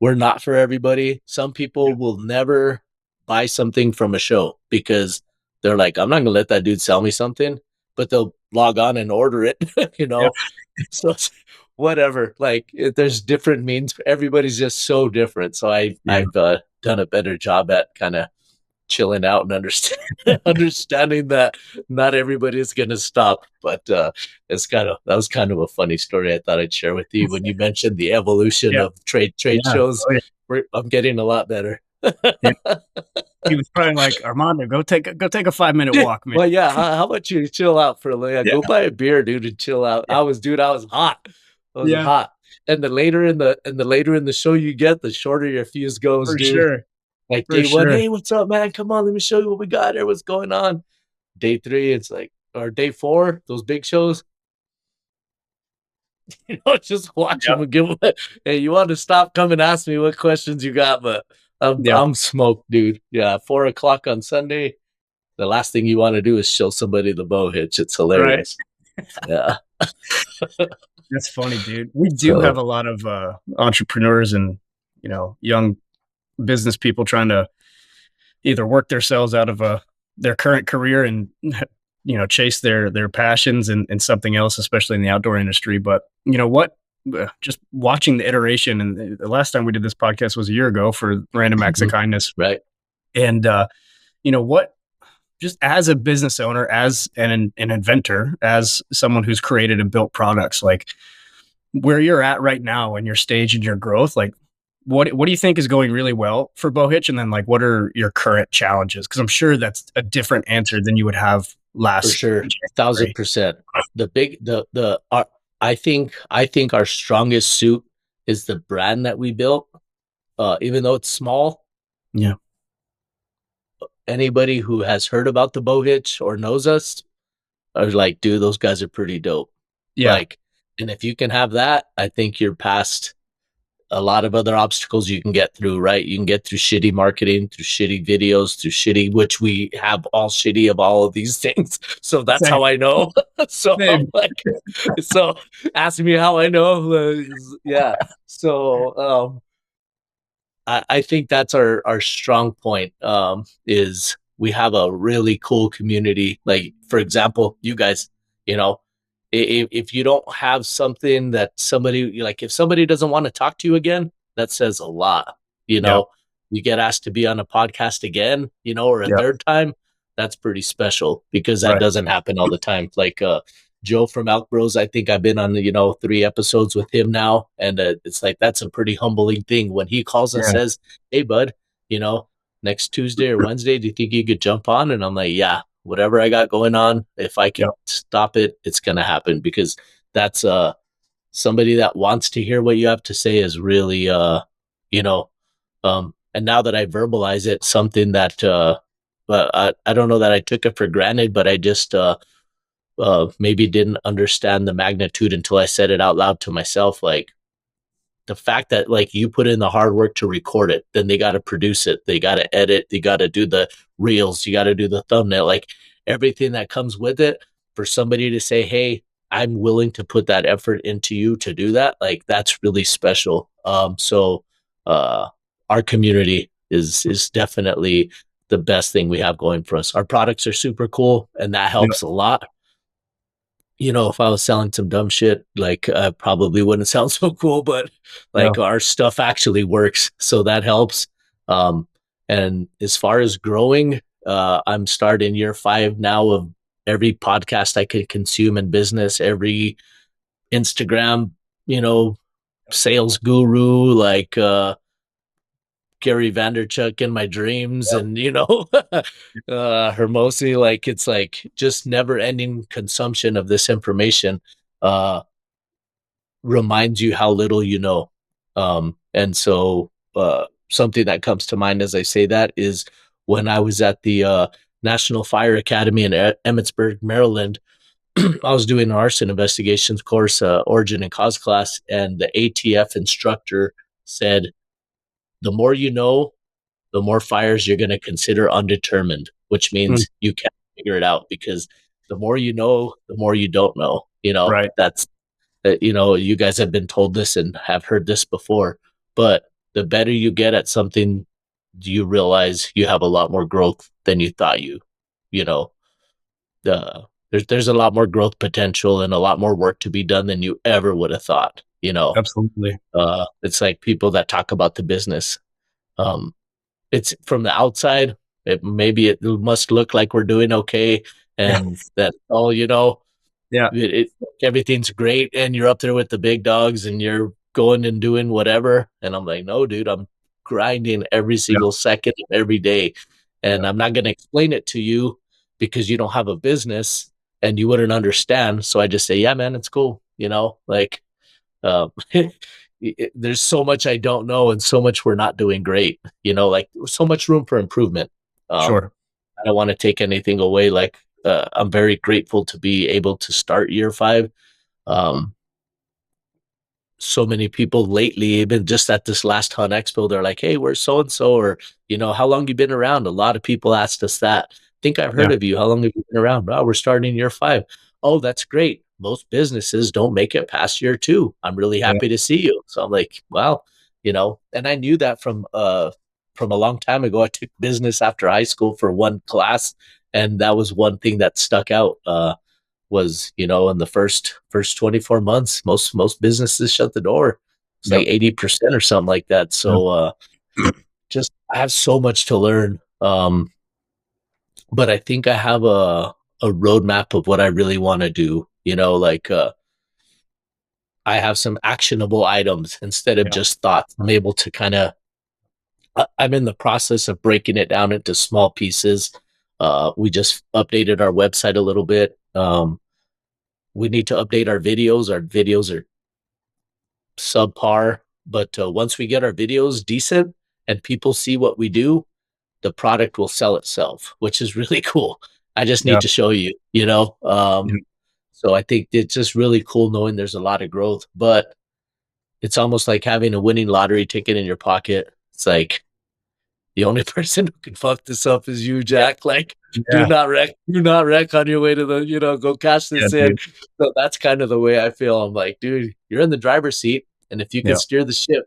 we're not for everybody. Some yeah, people will never buy something from a show because they're like, I'm not gonna let that dude sell me something, but they'll log on and order it, yeah, So whatever. Like there's different means. Everybody's just so different. So yeah, I've done a better job at kind of chilling out and understanding that not everybody is going to stop. But that was kind of a funny story I thought I'd share with you when you mentioned the evolution yeah, of trade yeah. shows. Oh, yeah. I'm getting a lot better. Yeah. He was probably like, Armando, go take a 5 minute walk, man. Well, yeah. How about you chill out for a little? Yeah, Yeah, go buy a beer, dude, and chill out. yeah, I was hot. I was yeah, hot. And the later in the show you get, the shorter your fuse goes, for dude. sure, Like for day one, sure. hey, what's up, man? Come on, let me show you what we got here. What's going on? Day three, it's like, or day four, those big shows, just watch Yeah, them and give them. Hey, you want to stop? Come and ask me what questions you got, but yeah, I'm smoked, dude. Yeah, 4 o'clock on Sunday. The last thing you want to do is show somebody the Bowhitch. It's right. hilarious. Yeah. That's funny, dude. We do have So a lot of entrepreneurs and young business people trying to either work themselves out of their current career and chase their passions and something else, especially in the outdoor industry. But what? Just watching the iteration, and the last time we did this podcast was a year ago for Random Acts of mhm, Kindness, right. and what? Just as a business owner, as an inventor, as someone who's created and built products, like where you're at right now in your stage and your growth, like what do you think is going really well for Bowhitch, and then like what are your current challenges? Because I'm sure that's a different answer than you would have For last sure. January. 1,000%. The big the I think our strongest suit is the brand that we built. Even though it's small, Yeah, anybody who has heard about the Bowhitch or knows us are like, dude, those guys are pretty dope. yeah, Like, and if you can have that, I think you're past a lot of other obstacles you can get through, right? You can get through shitty marketing, through shitty videos, through shitty, which we have all shitty of all of these things. So that's Same. how I know. So Same. like, so ask me how I know. Yeah. So I think that's our strong point. Is we have a really cool community. Like for example, you guys, you know, if you don't have something that somebody like, if somebody doesn't want to talk to you again, that says a lot. You Yeah. know, you get asked to be on a podcast again, you know, or a Yeah. third time. That's pretty special because that Right. doesn't happen all the time. Like Joe from Elk Bros, I think I've been on, you know, 3 episodes with him now. And it's like, that's a pretty humbling thing when he calls and Yeah. says, hey, bud, you know, next Tuesday or Wednesday, do you think you could jump on? And I'm like, yeah, whatever I got going on, if I Yeah. could stop it, it's going to happen because that's somebody that wants to hear what you have to say is really, you know, and now that I verbalize it, something that, but I don't know that I took it for granted, but I just, maybe didn't understand the magnitude until I said it out loud to myself. Like the fact that like you put in the hard work to record it, then they got to produce it, they got to edit, they got to do the reels, you got to do the thumbnail, like everything that comes with it. For somebody to say, "Hey, I'm willing to put that effort into you to do that," like that's really special. So uh, our community is definitely the best thing we have going for us. Our products are super cool, and that Yeah. helps a lot. You know, if I was selling some dumb shit, like probably wouldn't sound so cool, but Yeah. like our stuff actually works. So that helps. Um, and as far as growing, I'm starting year 5 now of every podcast I could consume in business, every Instagram, you know, sales guru, like, Gary Vanderchuk in my dreams Yeah. and, you know, Hermosi, like it's like just never ending consumption of this information. Uh, reminds you how little you know. And so something that comes to mind as I say that is when I was at the National Fire Academy in Emmitsburg, Maryland. I was doing an arson investigations course, origin and cause class, and the ATF instructor said, "The more you know, the more fires you're going to consider undetermined," which Mm. means you can't figure it out because the more you know, the more you don't know. You know, Right. that's you know, you guys have been told this and have heard this before, but the better you get at something, you realize you have a lot more growth than you thought you know, there's a lot more growth potential and a lot more work to be done than you ever would have thought, you know. Absolutely. It's like people that talk about the business. Um, it's from the outside, maybe it must look like we're doing okay Yeah. and that, oh, you know, Yeah. it everything's great and you're up there with the big dogs and you're going and doing whatever. And I'm like, no, dude, I'm grinding every Yeah. single second of every day. And Yeah. I'm not going to explain it to you because you don't have a business and you wouldn't understand. So I just say, yeah, man, it's cool. You know, like, um, there's so much I don't know and so much we're not doing great, you know, like so much room for improvement. Sure. I don't want to take anything away. Like, I'm very grateful to be able to start year 5. Um, so many people lately, even just at this last Hunt Expo, they're like, "Hey, where's so and so?" Or, you know, "How long you been around?" A lot of people asked us that. "Think I've Yeah. heard of you. How long have you been around?" "Oh, we're starting year 5." "Oh, that's great. Most businesses don't make it past year 2. I'm really Yeah. happy to see you." So I'm like, "Wow," you know, and I knew that from a long time ago. I took business after high school for one class, and that was one thing that stuck out. Was, you know, in the first 24 months, most businesses shut the door. It's like Yep. 80% or something like that. Yeah. So just I have so much to learn. But I think I have a roadmap of what I really want to do. You know, like I have some actionable items instead of Yeah. just thoughts. I'm able to kind of I'm in the process of breaking it down into small pieces. We just updated our website a little bit. We need to update our videos. Our videos are subpar, but once we get our videos decent and people see what we do, the product will sell itself, which is really cool. I just Yeah. need to show you, you know. Yeah. So I think it's just really cool knowing there's a lot of growth, but it's almost like having a winning lottery ticket in your pocket. It's like the only person who can fuck this up is you, Jack. Like, Yeah. do not wreck on your way to the, go cash Yeah, this in. dude. So that's kind of the way I feel. I'm like, dude, you're in the driver's seat, and if you can Yeah. steer the ship,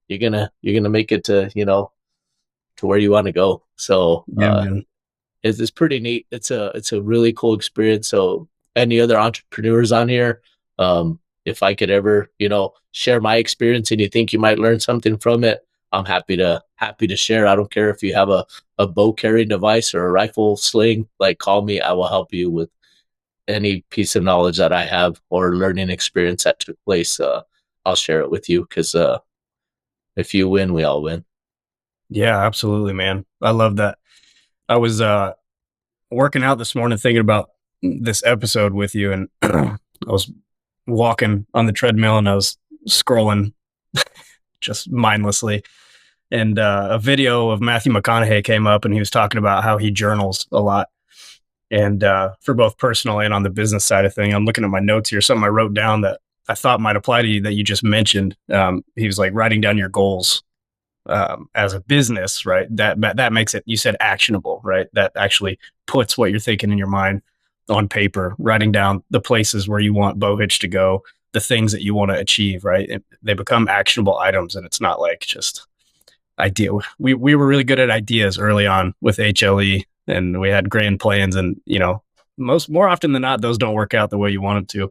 you're gonna make it to, to where you want to go. So Yeah, man. it's pretty neat. It's a really cool experience. So any other entrepreneurs on here, if I could ever, share my experience and you think you might learn something from it, I'm happy to share. I don't care if you have a bow carrying device or a rifle sling, like call me. I will help you with any piece of knowledge that I have or learning experience that took place. I'll share it with you because if you win, we all win. Yeah, absolutely, man. I love that. I was working out this morning thinking about this episode with you, and I was walking on the treadmill and I was scrolling just mindlessly. And a video of Matthew McConaughey came up, and he was talking about how he journals a lot. And for both personal and on the business side of thing, I'm looking at my notes here, something I wrote down that I thought might apply to you that you just mentioned. He was like writing down your goals as a business, right? That makes it, you said, actionable, right? That actually puts what you're thinking in your mind on paper, writing down the places where you want Bowhitch to go, the things that you want to achieve, right? They become actionable items, and it's not like just idea. We were really good at ideas early on with HLE, and we had grand plans, and more often than not, those don't work out the way you want them to.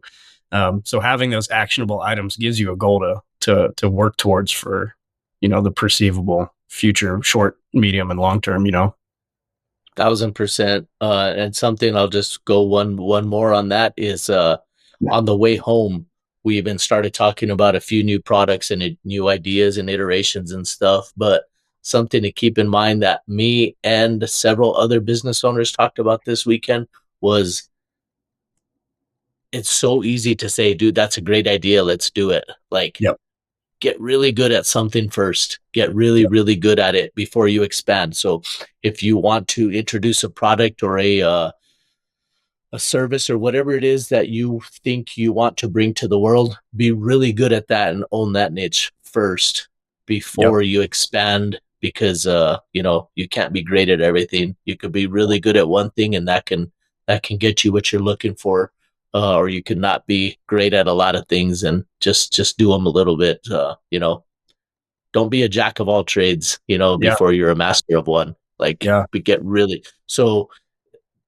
So having those actionable items gives you a goal to work towards for the perceivable future, short, medium, and long term. 1,000%. And something I'll just go one more on that is on the way home, we even started talking about a few new products and new ideas and iterations and stuff. But something to keep in mind that me and several other business owners talked about this weekend was it's so easy to say, dude, that's a great idea. Let's do it. Like, Yep. get really good at something first. Get really, really good at it before you expand. So if you want to introduce a product or a service or whatever it is that you think you want to bring to the world, be really good at that and own that niche first Yep. before you expand, because you can't be great at everything. You could be really good at one thing, and that can get you what you're looking for. Or you could not be great at a lot of things and just do them a little bit. Don't be a jack of all trades, Yeah. before you're a master of one. Like, Yeah. we get really so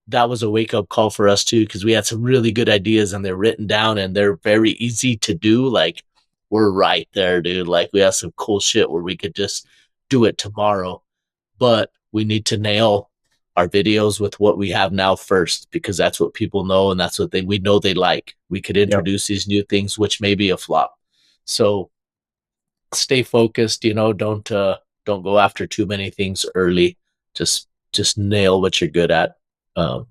that was a wake up call for us too, because we had some really good ideas and they're written down and they're very easy to do. Like, we're right there, dude. Like, we have some cool shit where we could just do it tomorrow, but we need to nail our videos with what we have now first, because that's what people know and that's what we know they like. We could Yep. introduce these new things, which may be a flop. So stay focused, don't go after too many things early. Just nail what you're good at. um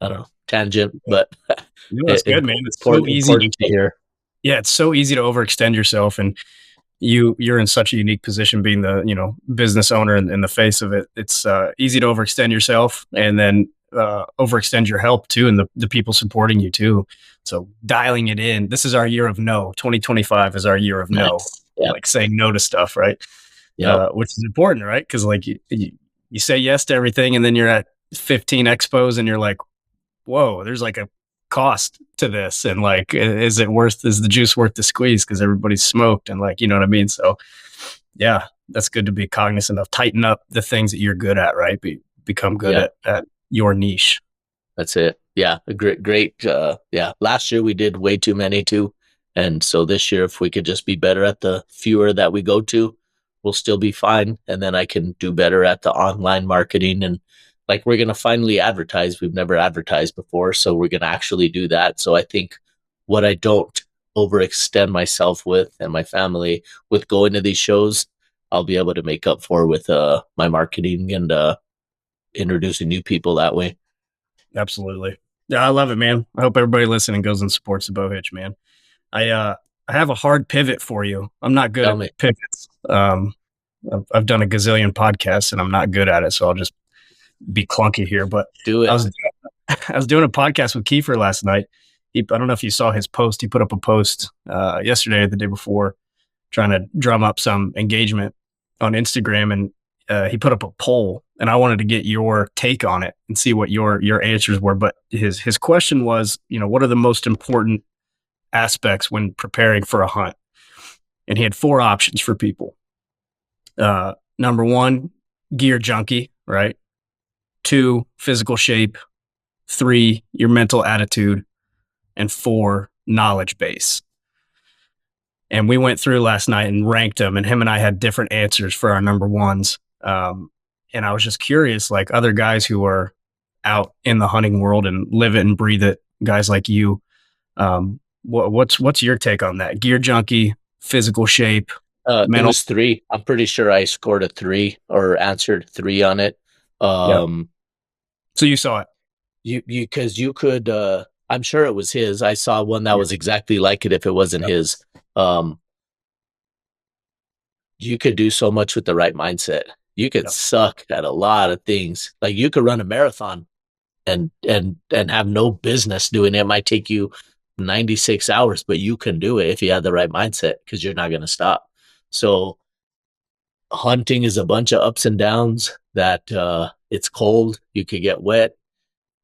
I don't know, tangent, but That's good, man. It's so easy. important to hear. Yeah, it's so easy to overextend yourself, and you're in such a unique position being the business owner and the face of it. It's easy to overextend yourself, and then overextend your help too, and the people supporting you too. So dialing it in. This is our year of no. 2025 is our year of no. Nice. Yeah. Like saying no to stuff, right? Yep. Which is important, right? Because like you say yes to everything, and then you're at 15 expos, and you're like, whoa, there's like a cost to this, and like, is the juice worth the squeeze, because everybody's smoked, and like, you know what I mean? So yeah, that's good to be cognizant of. Tighten up the things that you're good at, right? Become good at your niche. That's it. Yeah, a great. Yeah, last year we did way too many too, and so this year, if we could just be better at the fewer that we go to, we'll still be fine. And then I can do better at the online marketing, and like, we're gonna finally advertise. We've never advertised before, so we're gonna actually do that. So I think what I don't overextend myself with and my family with going to these shows, I'll be able to make up for with my marketing and introducing new people that way. Absolutely. Yeah, I love it, man. I hope everybody listening goes and supports the Bowhitch, man. I have a hard pivot for you. I'm not good at pivots. I've done a gazillion podcasts and I'm not good at it, so I'll just be clunky here. But do it. I was doing a podcast with Kiefer last night, I don't know if you saw his post. He put up a post yesterday or the day before, trying to drum up some engagement on Instagram, and he put up a poll, and I wanted to get your take on it and see what your answers were. But his question was, what are the most important aspects when preparing for a hunt? And he had 4 options for people. Number 1, gear junkie, right? 2, physical shape. 3, your mental attitude. And 4, knowledge base. And we went through last night and ranked them, and him and I had different answers for our number ones. And I was just curious, like other guys who are out in the hunting world and live it and breathe it, guys like you, what's your take on that? Gear junkie, physical shape, mental. It was 3. I'm pretty sure I scored a 3 or answered 3 on it. Yep. So you saw it. Because you could. I'm sure it was his. I saw one that was exactly like it. If it wasn't his, you could do so much with the right mindset. You could suck at a lot of things. Like you could run a marathon and have no business doing it. It might take you 96 hours, but you can do it if you have the right mindset, because you're not going to stop. So hunting is a bunch of ups and downs. That it's cold, you could get wet,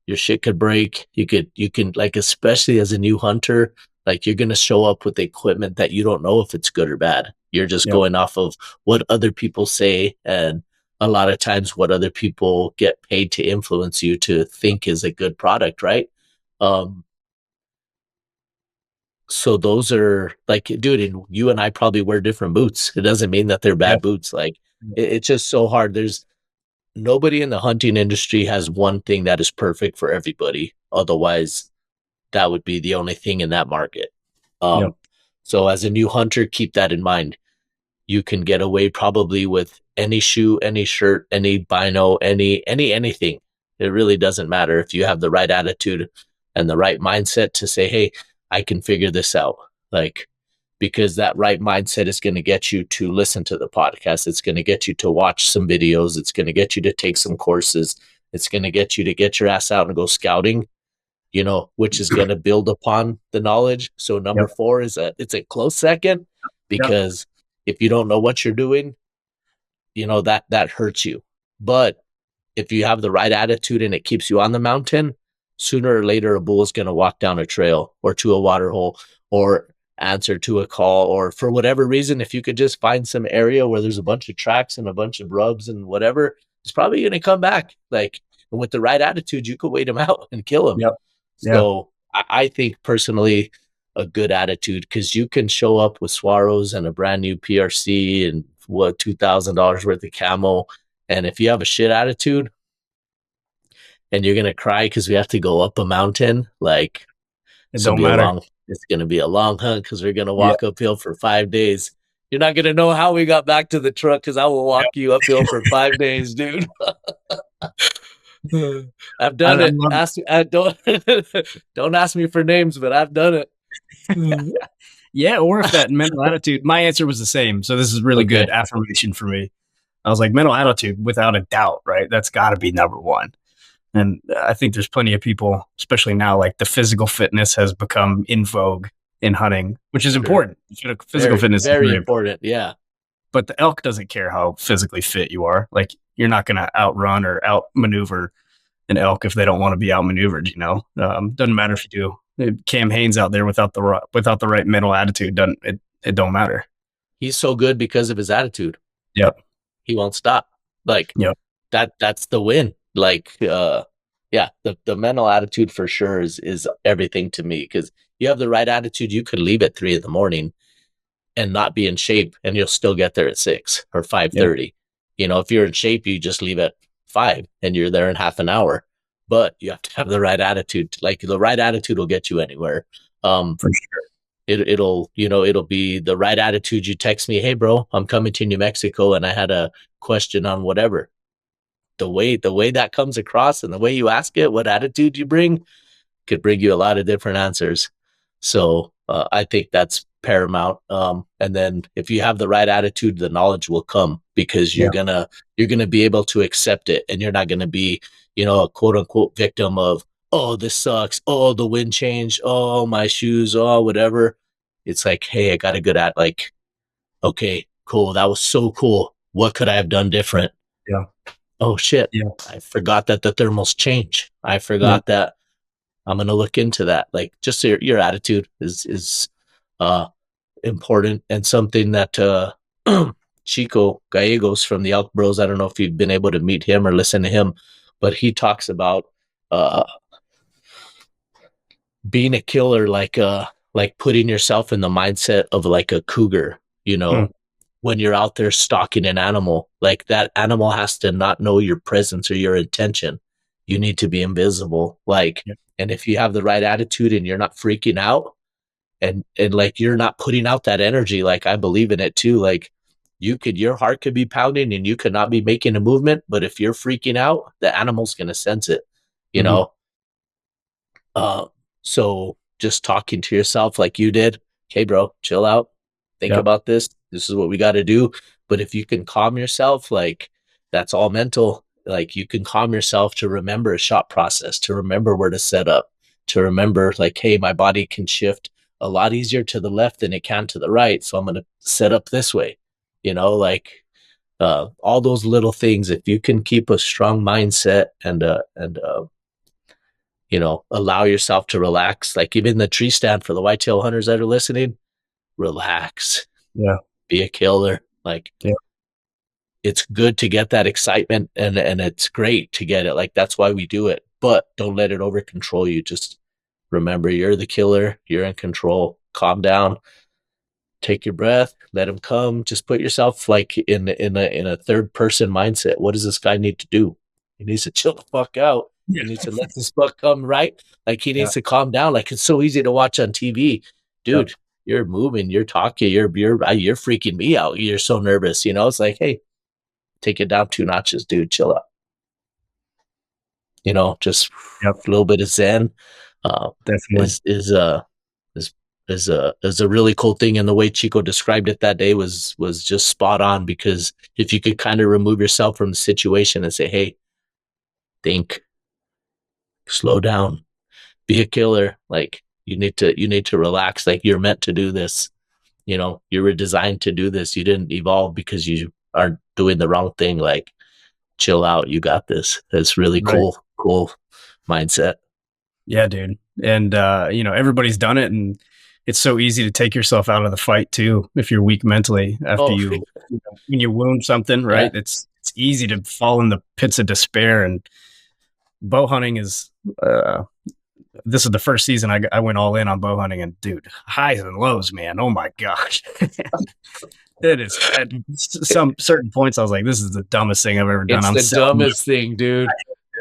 your shit could break. You can like, especially as a new hunter, like you're going to show up with equipment that you don't know if it's good or bad. You're just going off of what other people say, and a lot of times what other people get paid to influence you to think is a good product, right? So those are like, dude, and you and I probably wear different boots. It doesn't mean that they're bad boots. Like it's just so hard. There's nobody in the hunting industry has one thing that is perfect for everybody. Otherwise, that would be the only thing in that market. So as a new hunter, keep that in mind. You can get away probably with any shoe, any shirt, any bino, anything. It really doesn't matter if you have the right attitude and the right mindset to say, hey, I can figure this out. Like, because that right mindset is going to get you to listen to the podcast. It's going to get you to watch some videos. It's going to get you to take some courses. It's going to get you to get your ass out and go scouting, which is going to build upon the knowledge. So number 4 it's a close second, because if you don't know what you're doing, that hurts you. But if you have the right attitude and it keeps you on the mountain, sooner or later a bull is going to walk down a trail or to a water hole or answer to a call, or for whatever reason, if you could just find some area where there's a bunch of tracks and a bunch of rubs and whatever, it's probably going to come back. Like, and with the right attitude, you could wait him out and kill him. So I think personally, a good attitude, because you can show up with Swaros and a brand new PRC and $2,000 worth of camo. And if you have a shit attitude and you're going to cry because we have to go up a mountain, like it don't matter. It's going to be a long hunt because we're going to walk uphill for 5 days. You're not going to know how we got back to the truck, because I will walk you uphill for 5 days, dude. I've done it. Don't ask me for names, but I've done it. Or if that mental attitude, my answer was the same. So this is really good affirmation for me. I was like, mental attitude, without a doubt, right? That's got to be number 1. And I think there's plenty of people, especially now, like the physical fitness has become in vogue in hunting, which is important. Physical fitness is very important. Yeah. But the elk doesn't care how physically fit you are. Like, you're not going to outrun or outmaneuver an elk if they don't want to be outmaneuvered, doesn't matter if you do. Cam Hanes out there without the right mental attitude, it don't matter. He's so good because of his attitude. Yep. He won't stop. Like, that's the win. Like, the mental attitude for sure is everything to me, because you have the right attitude. You could leave at 3 a.m. and not be in shape, and you'll still get there at 6 or 5:30. If you're in shape, you just leave at 5 and you're there in half an hour. But you have to have the right attitude. Like, the right attitude will get you anywhere. For sure. It'll be the right attitude. You text me, hey bro, I'm coming to New Mexico and I had a question on whatever. The way that comes across and the way you ask it, what attitude you bring, could bring you a lot of different answers. So I think that's paramount. And then if you have the right attitude, the knowledge will come, because you're gonna be able to accept it, and you're not gonna be, a quote unquote victim of oh, this sucks. Oh, the wind changed. Oh, my shoes. Oh, whatever. It's like, hey, I got a good at like, okay, cool. That was so cool. What could I have done different? Yeah. Oh shit. Yeah. I forgot that the thermals change. I Yeah. forgot that. I'm gonna look into that. Like just your attitude is uh important, and something that Chico Gallegos from the Elk Bros, I don't know if you've been able to meet him or listen to him, but he talks about uh being a killer, like putting yourself in the mindset of like a cougar, you Mm. know, when you're out there stalking an animal, like that animal has to not know your presence or your intention. You need to be invisible. Like, Yeah. and if you have the right attitude and you're not freaking out, and like you're not putting out that energy, like I believe in it too. Like your heart could be pounding and you could not be making a movement, but if you're freaking out, the animal's gonna sense it, you Mhm. know? Uh, so just talking to yourself like you did, hey, bro, chill out, think Yep. about this. This is what we got to do. But if you can calm yourself, like that's all mental. Like you can calm yourself to remember a shot process, to remember where to set up, to remember like, hey, my body can shift a lot easier to the left than it can to the right. So I'm going to set up this way, like all those little things. If you can keep a strong mindset and allow yourself to relax. Like even the tree stand for the whitetail hunters that are listening, relax, Yeah. be a killer. Like Yeah. it's good to get that excitement and it's great to get it. Like that's why we do it. But don't let it over control you. Just remember you're the killer, you're in control. Calm down, take your breath, let him come. Just put yourself like in a third person mindset. What does this guy need to do? He needs to chill the fuck out. Yeah. He needs to let this buck come right. Like he Yeah. needs to calm down. Like it's so easy to watch on TV, Yep. dude. You're moving, you're talking, you're freaking me out. You're so nervous. It's like, hey, take it down 2 notches, dude. Chill out. Just Yep. a little bit of zen uh, Definitely. is is a really cool thing. And the way Chico described it that day was just spot on, because if you could kind of remove yourself from the situation and say, hey, think, slow down, be a killer. Like you need to relax. Like you're meant to do this. You were designed to do this. You didn't evolve because you are doing the wrong thing. Like chill out. You got this. That's really Right. cool mindset. Yeah, dude. And everybody's done it, and it's so easy to take yourself out of the fight too if you're weak mentally after Oh, when you wound something, yeah. right? It's easy to fall in the pits of despair. And bow hunting is uh this is the first season I went all in on bow hunting, and dude, highs and lows, man. Oh my gosh. It is at some certain points I was like, this is the dumbest thing I've ever done. It's I'm the selling dumbest thing, dude.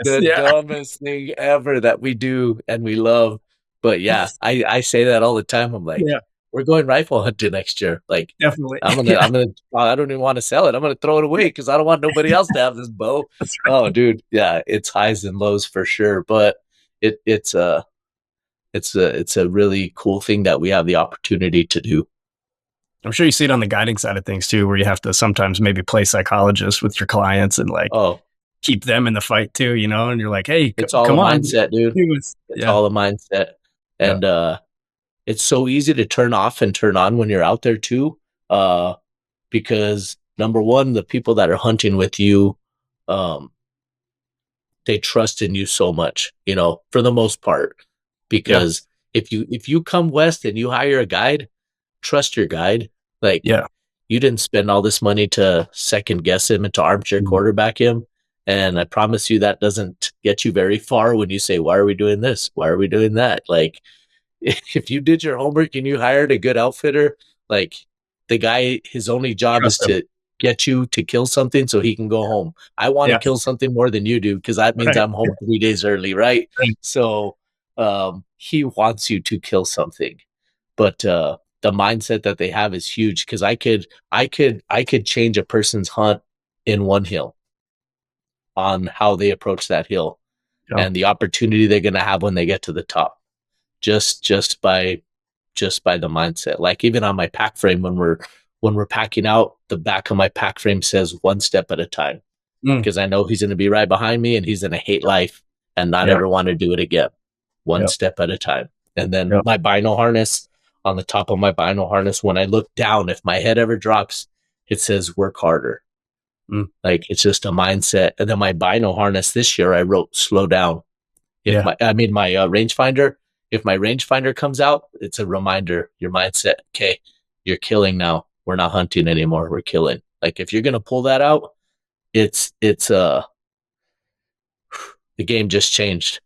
this. The Yeah. dumbest thing ever that we do and we love. But yeah, I say that all the time. I'm like, Yeah, we're going rifle hunting next year. Like, definitely. I'm gonna, Yeah, I'm gonna, I don't even want to sell it. I'm gonna throw it away because I don't want nobody else to have this bow. that's right. Oh, dude, yeah, it's highs and lows for sure. But it's a really cool thing that we have the opportunity to do. I'm sure you see it on the guiding side of things too, where you have to sometimes maybe play psychologist with your clients and like Oh, keep them in the fight too, and you're like, hey, it's all a come on. mindset, dude. It's Yeah. all a mindset. Yeah. And it's so easy to turn off and turn on when you're out there too. Because number one, the people that are hunting with you, um, they trust in you so much, for the most part. Yeah. Because if you come west and you hire a guide, trust your guide. Like Yeah. you didn't spend all this money to second guess him and to armchair Mhm. quarterback him. And I promise you that doesn't get you very far when you say, why are we doing this? Why are we doing that? Like if you did your homework and you hired a good outfitter, like the guy, his only job is Trust them. to get you to kill something so he can go home. I want to Yeah. kill something more than you do because that means Right. I'm home 3 days early, right? Right. So he wants you to kill something, but the mindset that they have is huge, because I could change a person's hunt in one hill on how they approach that hill Yeah. and the opportunity they're going to have when they get to the top, just by the mindset. Like even on my pack frame, when we're packing out, the back of my pack frame says one step at a time, Mm. because I know he's going to be right behind me and he's going to hate life and not Yeah. ever want to do it again. one Yep. step at a time. And then Yep. my bino harness, on the top of my bino harness, when I look down, if my head ever drops, it says work harder. Mm. Like it's just a mindset. And then my bino harness this year, I wrote slow down. If Yeah. my, I mean, my rangefinder, if my rangefinder comes out, it's a reminder, your mindset, okay, you're killing now. We're not hunting anymore. We're killing. Like if you're going to pull that out, it's the game just changed.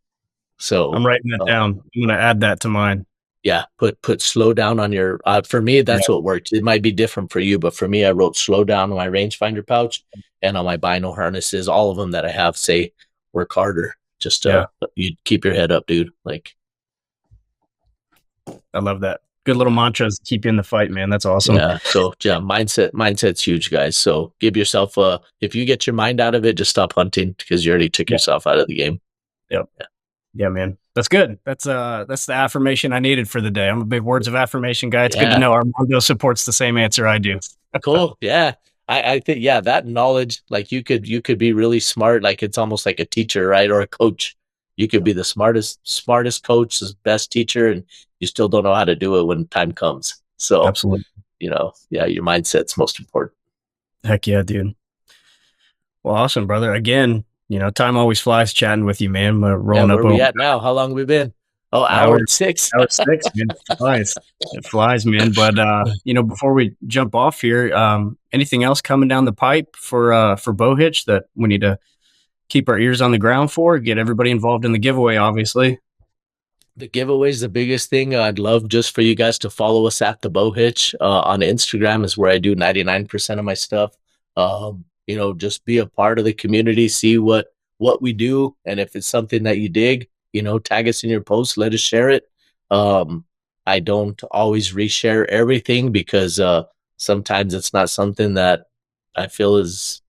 So, I'm writing that down. I'm going to add that to mine. yeah, put slow down on your, for me, that's Yeah. what worked. It might be different for you, but for me, I wrote slow down on my rangefinder pouch and on my bino harnesses, all of them that I have say work harder. Just, Yeah. you keep your head up, dude. Like, I love that. Good little mantras to keep you in the fight, man. That's awesome. yeah. So yeah, mindset's huge, guys. So give yourself if you get your mind out of it, just stop hunting because you already took Yeah. yourself out of the game. Yep. Yeah, man. That's good. That's the affirmation I needed for the day. I'm a big words of affirmation guy. It's good to know Armando supports the same answer I do. Cool. Yeah. I think, yeah, that knowledge, like you could be really smart. Like it's almost like a teacher, right? Or a coach. You could be the smartest coach, the best teacher, and you still don't know how to do it when time comes. So, Absolutely. yeah, your mindset's most important. Heck yeah, dude. Well, awesome, brother. Again, time always flies chatting with you, man. We're rolling Yeah, up where we over at now? How long have we been? Oh, hour, hour 6. hour 6, man. It flies, man. But before we jump off here, anything else coming down the pipe for Bowhitch that we need to keep our ears on the ground for? Get everybody involved in the giveaway, obviously. The giveaway is the biggest thing. I'd love just for you guys to follow us at the Bowhitch on Instagram is where I do 99% of my stuff. Just be a part of the community, see what we do, and if it's something that you dig, tag us in your post, let us share it. I don't always reshare everything because sometimes it's not something that I feel is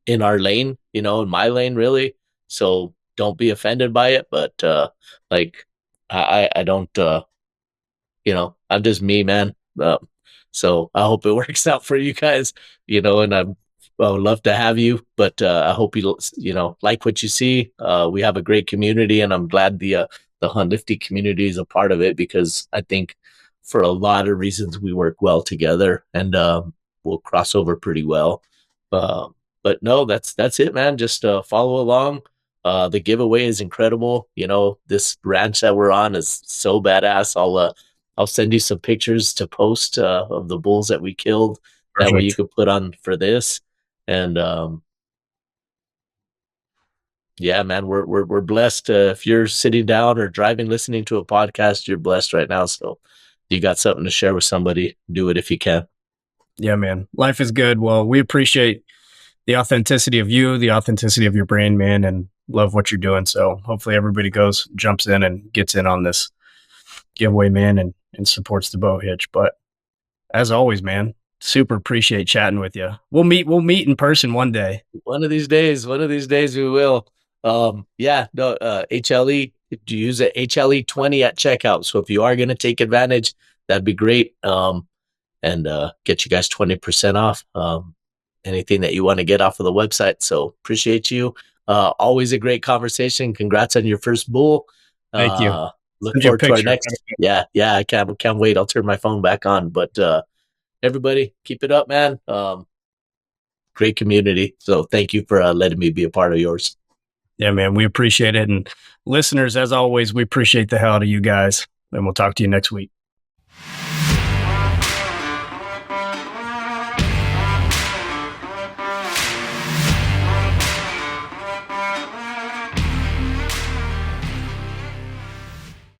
in our lane, in my lane, really. So don't be offended by it, but like I don't, I'm just me, man. So I hope it works out for you guys, and I would love to have you, but I hope you, like what you see. We have a great community, and I'm glad the Hunt Lifty community is a part of it because I think for a lot of reasons we work well together and we'll cross over pretty well. But no, that's it, man. Just follow along. The giveaway is incredible. This ranch that we're on is so badass. I'll send you some pictures to post of the bulls that we killed. That way you Perfect. could put on for this. And yeah, man, we're blessed. If you're sitting down or driving, listening to a podcast, you're blessed right now. So you got something to share with somebody, do it if you can. Yeah, man. Life is good. Well, we appreciate the authenticity of you, the authenticity of your brain, man, and love what you're doing. So hopefully everybody jumps in and gets in on this giveaway, man, and supports the Bowhitch. But as always, man, super appreciate chatting with you. We'll meet in person one day. One of these days we will. Yeah, no, HLE, you use a HLE 20 at checkout. So if you are going to take advantage, that'd be great. And get you guys 20% off. Anything that you want to get off of the website. So appreciate you. Always a great conversation. Congrats on your first bull. Thank you. Look Send you a forward to our picture. next. Yeah, I can't wait. I'll turn my phone back on. But everybody, keep it up, man. Great community. So thank you for letting me be a part of yours. Yeah, man, we appreciate it. And listeners, as always, we appreciate the hell out of you guys. And we'll talk to you next week.